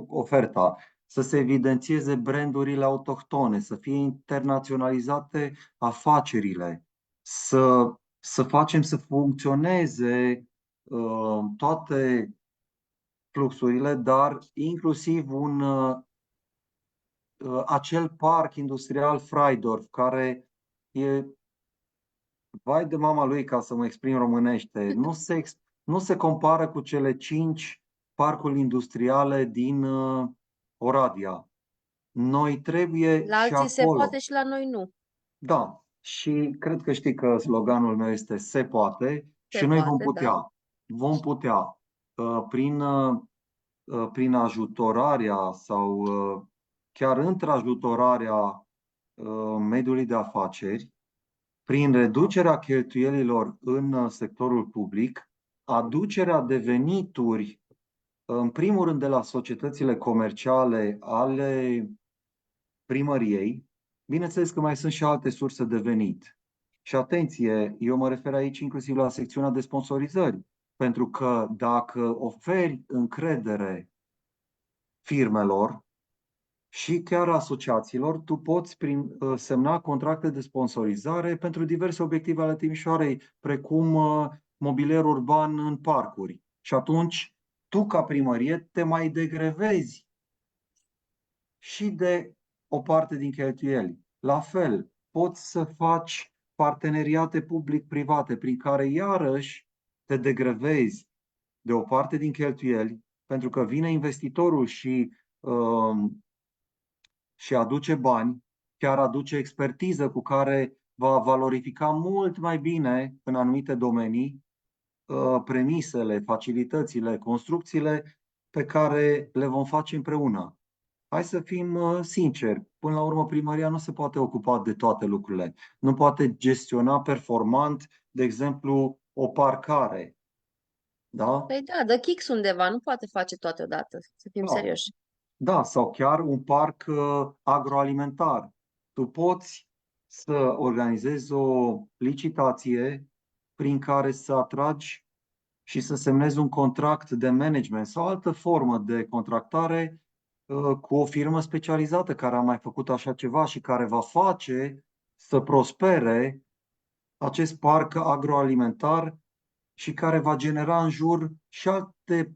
oferta, să se evidențieze brandurile autohtone, să fie internaționalizate afacerile, să facem să funcționeze toate fluxurile, dar inclusiv acel parc industrial Freidorf, care e, vai de mama lui, ca să mă exprim românește, nu se compară cu cele 5 parcuri industriale din Oradea. Noi trebuie La și alții se acolo. poate și la noi nu. Da, și cred că știi că sloganul meu este se poate Se și noi vom poate, da. putea. Vom putea prin prin ajutorarea sau chiar întrajutorarea mediului de afaceri, prin reducerea cheltuielilor în sectorul public, aducerea de venituri, în primul rând de la societățile comerciale ale primăriei. Bineînțeles că mai sunt și alte surse de venit. Și atenție, eu mă refer aici inclusiv la secțiunea de sponsorizări, pentru că dacă oferi încredere firmelor și chiar asociațiilor, tu poți semna contracte de sponsorizare pentru diverse obiective ale Timișoarei, precum mobilier urban în parcuri. Și atunci, tu ca primărie te mai degrevezi și de o parte din cheltuieli. La fel, poți să faci parteneriate public-private prin care iarăși te degrevezi de o parte din cheltuieli, pentru că vine investitorul și aduce bani, chiar aduce expertiză cu care va valorifica mult mai bine în anumite domenii premisele, facilitățile, construcțiile pe care le vom face împreună. Hai să fim sinceri, până la urmă primăria nu se poate ocupa de toate lucrurile. Nu poate gestiona performant, de exemplu, o parcare. Da? Păi da, dă Chix undeva, nu poate face toate odată, să fim Da. serioși. Da, sau chiar un parc agroalimentar. Tu poți să organizezi o licitație prin care să atragi și să semnezi un contract de management sau altă formă de contractare cu o firmă specializată care a mai făcut așa ceva și care va face să prospere acest parc agroalimentar și care va genera în jur și alte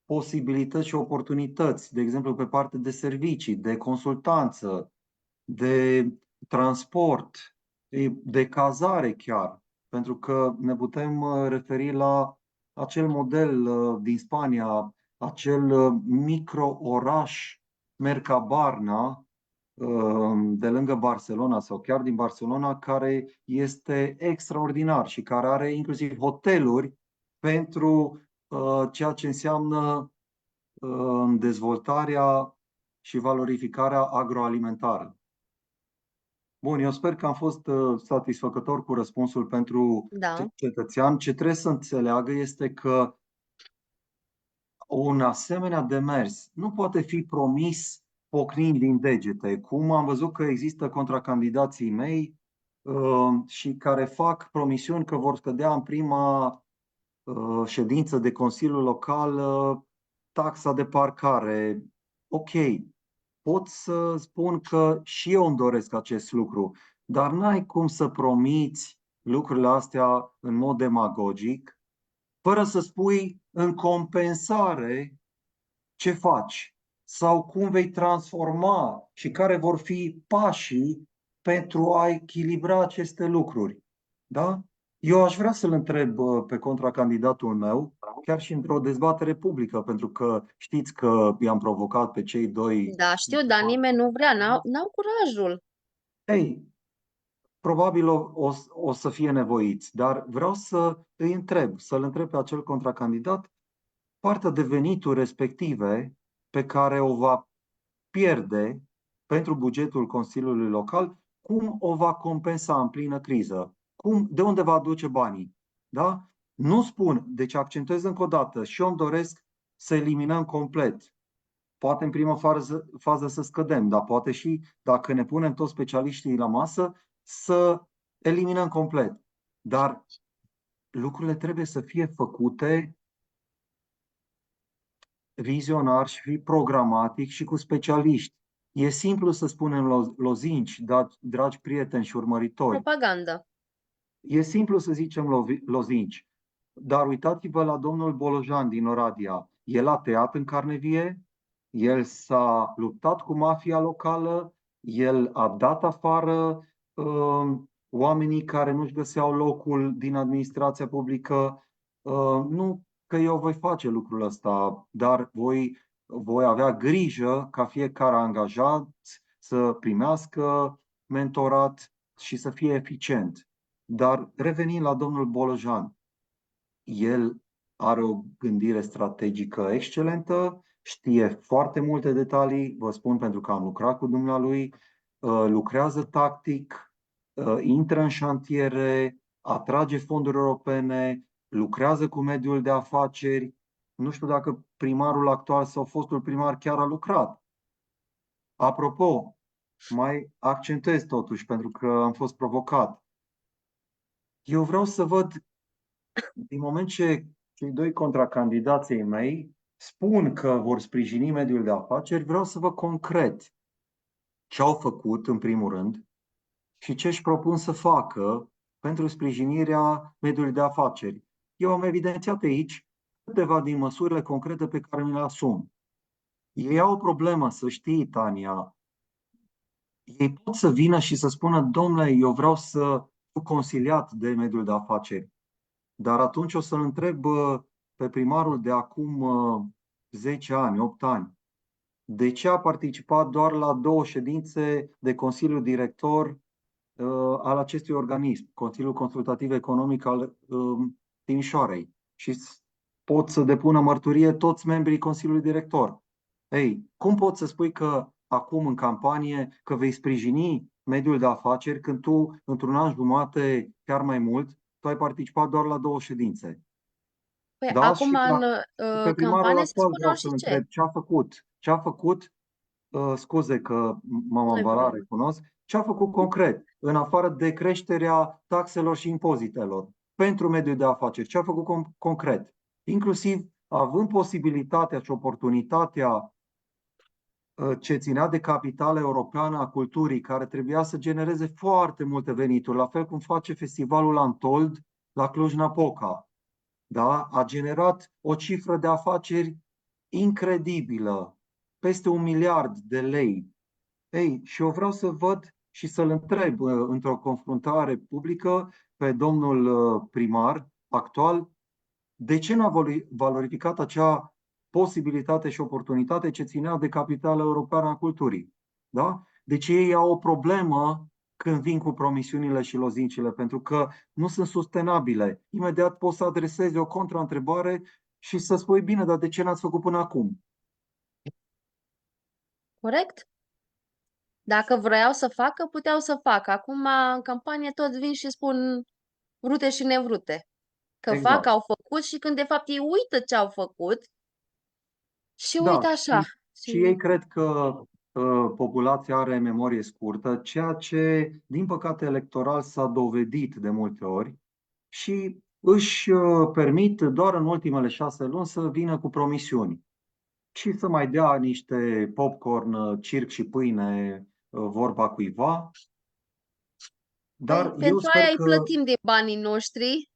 posibilități și oportunități, de exemplu pe partea de servicii, de consultanță, de transport, de cazare chiar, pentru că ne putem referi la acel model din Spania, acel micro-oraș Mercabarna de lângă Barcelona sau chiar din Barcelona, care este extraordinar și care are inclusiv hoteluri pentru ceea ce înseamnă dezvoltarea și valorificarea agroalimentară. Bun, eu sper că am fost satisfăcător cu răspunsul pentru Da. cetățean. Ce trebuie să înțeleagă este că un asemenea demers nu poate fi promis pocnind din degete, cum am văzut că există contracandidații mei și care fac promisiuni că vor scădea în prima ședință de Consiliu Local taxa de parcare. Ok, pot să spun că și eu îmi doresc acest lucru, dar n-ai cum să promiți lucrurile astea în mod demagogic, fără să spui în compensare ce faci sau cum vei transforma și care vor fi pașii pentru a echilibra aceste lucruri. Da? Eu aș vrea să-l întreb pe contracandidatul meu, chiar și într-o dezbatere publică, pentru că știți că i-am provocat pe cei doi. Da, știu, dar nimeni nu vrea, n-au curajul. Ei, probabil o să fie nevoiți, dar vreau să-l întreb pe acel contracandidat partea de venituri respective pe care o va pierde pentru bugetul Consiliului Local, cum o va compensa în plină criză? De unde va aduce banii? Da? Nu spun, deci accentuez încă o dată și eu îmi doresc să eliminăm complet. Poate în prima fază să scădem, dar poate și, dacă ne punem toți specialiștii la masă, să eliminăm complet. Dar lucrurile trebuie să fie făcute vizionar și programatic și cu specialiști. E simplu să spunem lozinci, dragi prieteni și urmăritori. Propagandă. E simplu să zicem lozinci. Dar uitați-vă la domnul Bolojan din Oradea. El a tăiat în carne vie, el s-a luptat cu mafia locală, el a dat afară oamenii care nu-și găseau locul din administrația publică. Nu că eu voi face lucrul ăsta, dar voi avea grijă ca fiecare angajat să primească mentorat și să fie eficient. Dar revenind la domnul Bolojan, el are o gândire strategică excelentă, știe foarte multe detalii, vă spun pentru că am lucrat cu dumnealui, lucrează tactic, intră în șantiere, atrage fonduri europene, lucrează cu mediul de afaceri. Nu știu dacă primarul actual sau fostul primar chiar a lucrat. Apropo, mai accentuez totuși, pentru că am fost provocat. Eu vreau să văd, din moment ce cei doi contracandidații mei spun că vor sprijini mediul de afaceri, vreau să văd concret ce au făcut, în primul rând, și ce își propun să facă pentru sprijinirea mediului de afaceri. Eu am evidențiat aici câteva din măsurile concrete pe care mi le asum. Ei au o problemă, să știi, Tania. Ei pot să vină și să spună, domnule, eu vreau să fiu consiliat de mediul de afaceri. Dar atunci o să-l întreb pe primarul de acum 10 ani, 8 ani, de ce a participat doar la 2 ședințe de Consiliu Director al acestui organism, Consiliul Consultativ Economic al Timișoarei. Și pot să depună mărturie toți membrii Consiliului Director. Ei, cum poți să spui că acum în campanie că vei sprijini mediul de afaceri când tu, într-un an jumate, chiar mai mult, tu ai participat doar la 2 ședințe? Păi Da? acum Și în pe primarul campanie se actual spune vreau orice să-l ce. întreb ce a făcut. Ce a făcut, scuze că m-am Nu-i ambalat, problemă. recunosc, ce a făcut concret, în afară de creșterea taxelor și impozitelor, pentru mediul de afaceri, ce a făcut concret, inclusiv având posibilitatea și oportunitatea ce ținea de capitala europeană a culturii, care trebuia să genereze foarte multe venituri, la fel cum face festivalul Antold la Cluj-Napoca. Da? A generat o cifră de afaceri incredibilă, peste 1 miliard de lei. Ei, și eu vreau să văd și să-l întreb într-o confruntare publică pe domnul primar actual de ce n-a valorificat acea posibilitate și oportunitate ce ținea de capitala europeană a culturii. Da? Deci ei au o problemă când vin cu promisiunile și lozincile, pentru că nu sunt sustenabile. Imediat poți să adresezi o contraîntrebare și să spui, bine, dar de ce n-ați făcut până acum? Corect? Dacă vreau să facă, puteau să facă. Acum, în campanie, tot vin și spun vrute și nevrute. Că fac, Exact. au făcut și când de fapt ei uită ce au făcut și Da, uită așa. și ei Și cred că populația are memorie scurtă, ceea ce, din păcate, electoral s-a dovedit de multe ori și își permit doar în ultimele 6 luni să vină cu promisiuni și să mai dea niște popcorn, circ și pâine, vorba cuiva. păi, Dar eu pentru sper aia îi că, plătim din banii noștri,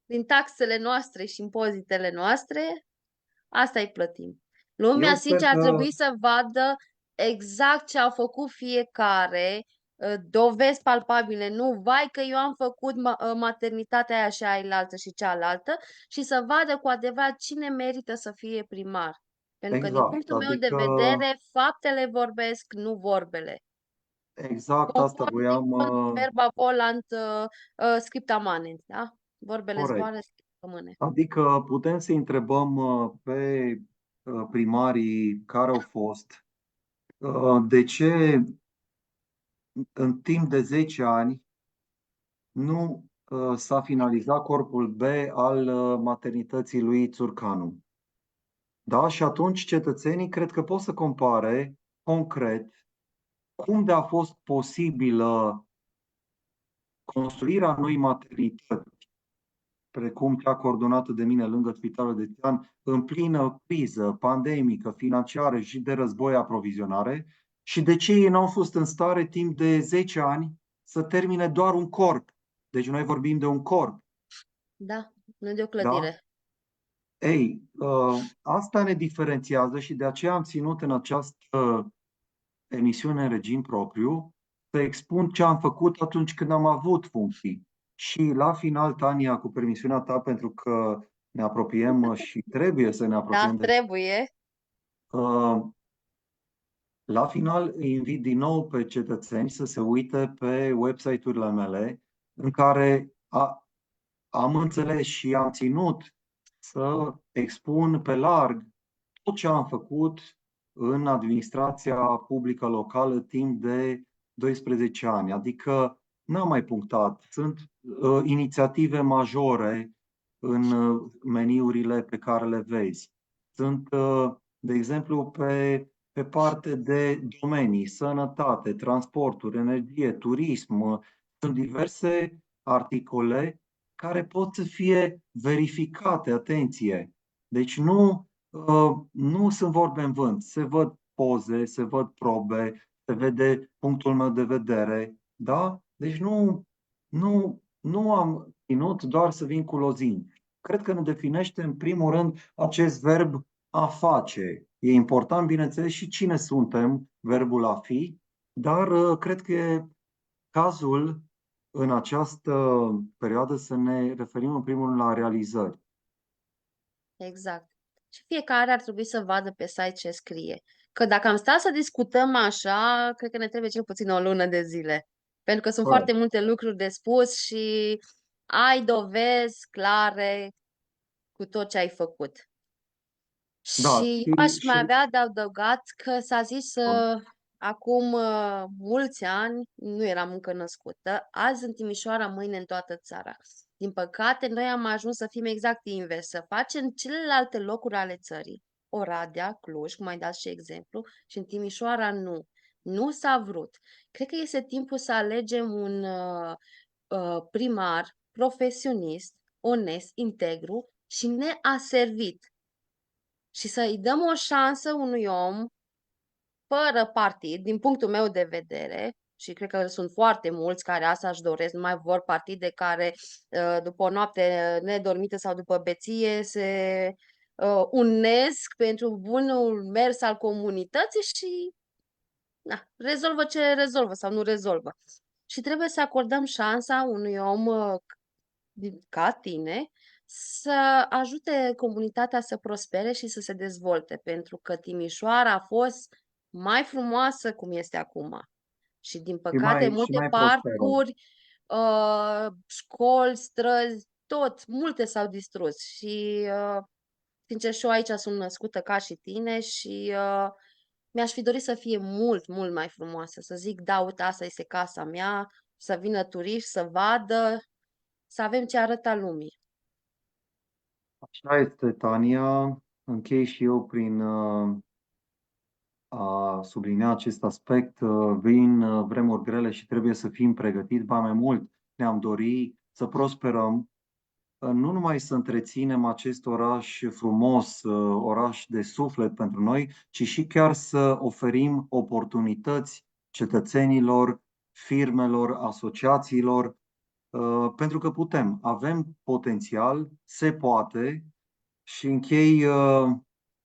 din taxele noastre și impozitele noastre, asta îi plătim. Lumea, eu sper sincer, ar că, trebui să vadă exact ce au făcut fiecare, dovezi palpabile, nu, vai că eu am făcut maternitatea aia și ailaltă și cealaltă, și să vadă cu adevărat cine merită să fie primar. Pentru că, din exact, punctul meu de adică vedere, faptele vorbesc, nu vorbele. exact asta Conform din voiam, verba volant, scripta manent, da? Vorbele corect. zboară, scripta rămâne. Adică putem să întrebăm pe primarii care au fost de ce în timp de 10 ani nu s-a finalizat corpul B al maternității lui Țurcanu. Da? Și atunci cetățenii cred că pot să compare concret cum de a fost posibilă construirea noi maternități, precum cea coordonată de mine lângă Spitalul de Tian, în plină criză pandemică, financiară și de război aprovizionare, și de ce ei n-au fost în stare timp de 10 ani să termine doar un corp. Deci noi vorbim de un corp, Da, nu de o da? clădire. Ei, asta ne diferențiază și de aceea am ținut în această emisiune în regim propriu să expun ce am făcut atunci când am avut funcții. Și la final, Tania, cu permisiunea ta, pentru că ne apropiem și trebuie să ne Da, apropiem de... trebuie. La final, îi invit din nou pe cetățeni să se uite pe website-urile mele în care am înțeles și am ținut să expun pe larg tot ce am făcut în administrația publică locală timp de 12 ani. Adică n-am mai punctat. Sunt inițiative majore în meniurile pe care le vezi. Sunt, de exemplu, pe parte de domenii, sănătate, transporturi, energie, turism. Sunt diverse articole care pot să fie verificate, atenție. Deci nu sunt vorbe în vânt, se văd poze, se văd probe, se vede punctul meu de vedere, da? Deci nu am ținut doar să vin cu lozinci. Cred că ne definește în primul rând acest verb a face. E important, bineînțeles, și cine suntem, verbul a fi, dar cred că e cazul în această perioadă să ne referim în primul rând la realizări. Exact. Și fiecare ar trebui să vadă pe site ce scrie. Că dacă am stat să discutăm așa, cred că ne trebuie cel puțin o lună de zile. Pentru că sunt Corect. foarte multe lucruri de spus și ai dovezi clare cu tot ce ai făcut. Da, Și eu aș mai și avea de adăugat că s-a zis acum mulți ani, nu eram încă născută, azi în Timișoara, mâine în toată țara. Din păcate, noi am ajuns să fim exact invers, să facem celelalte locuri ale țării, Oradea, Cluj, cum ai dat și exemplu, și în Timișoara nu. Nu s-a vrut. Cred că este timpul să alegem un primar profesionist, onest, integru și neaservit și să-i dăm o șansă unui om fără partid, din punctul meu de vedere, și cred că sunt foarte mulți care asta își doresc, nu mai vor partide care după o noapte nedormită sau după beție se unesc pentru bunul mers al comunității și na, rezolvă ce rezolvă sau nu rezolvă. Și trebuie să acordăm șansa unui om ca tine să ajute comunitatea să prospere și să se dezvolte, pentru că Timișoara a fost mai frumoasă cum este acum. Și din păcate, și multe mai prosperă. parcuri, școli, străzi, tot, multe s-au distrus. Și, sincer, și eu aici sunt născută ca și tine și mi-aș fi dorit să fie mult, mult mai frumoasă. Să zic, da, uite, asta este casa mea, să vină turiști, să vadă, să avem ce arăta lumii. Așa este, Tania. Închei și eu prin a sublinia acest aspect. Vin vremuri grele și trebuie să fim pregătiți. Ba mai mult, ne-am dorit să prosperăm, nu numai să întreținem acest oraș frumos, oraș de suflet pentru noi, ci și chiar să oferim oportunități cetățenilor, firmelor, asociațiilor, pentru că putem, avem potențial, se poate și închei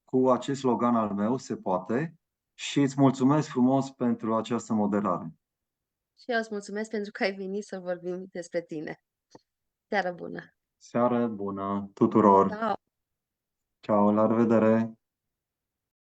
cu acest slogan al meu, se poate, și îți mulțumesc frumos pentru această moderare. Și eu îți mulțumesc pentru că ai venit să vorbim despre tine. Seară bună! Seară bună tuturor! Ciao! Ciao, la revedere!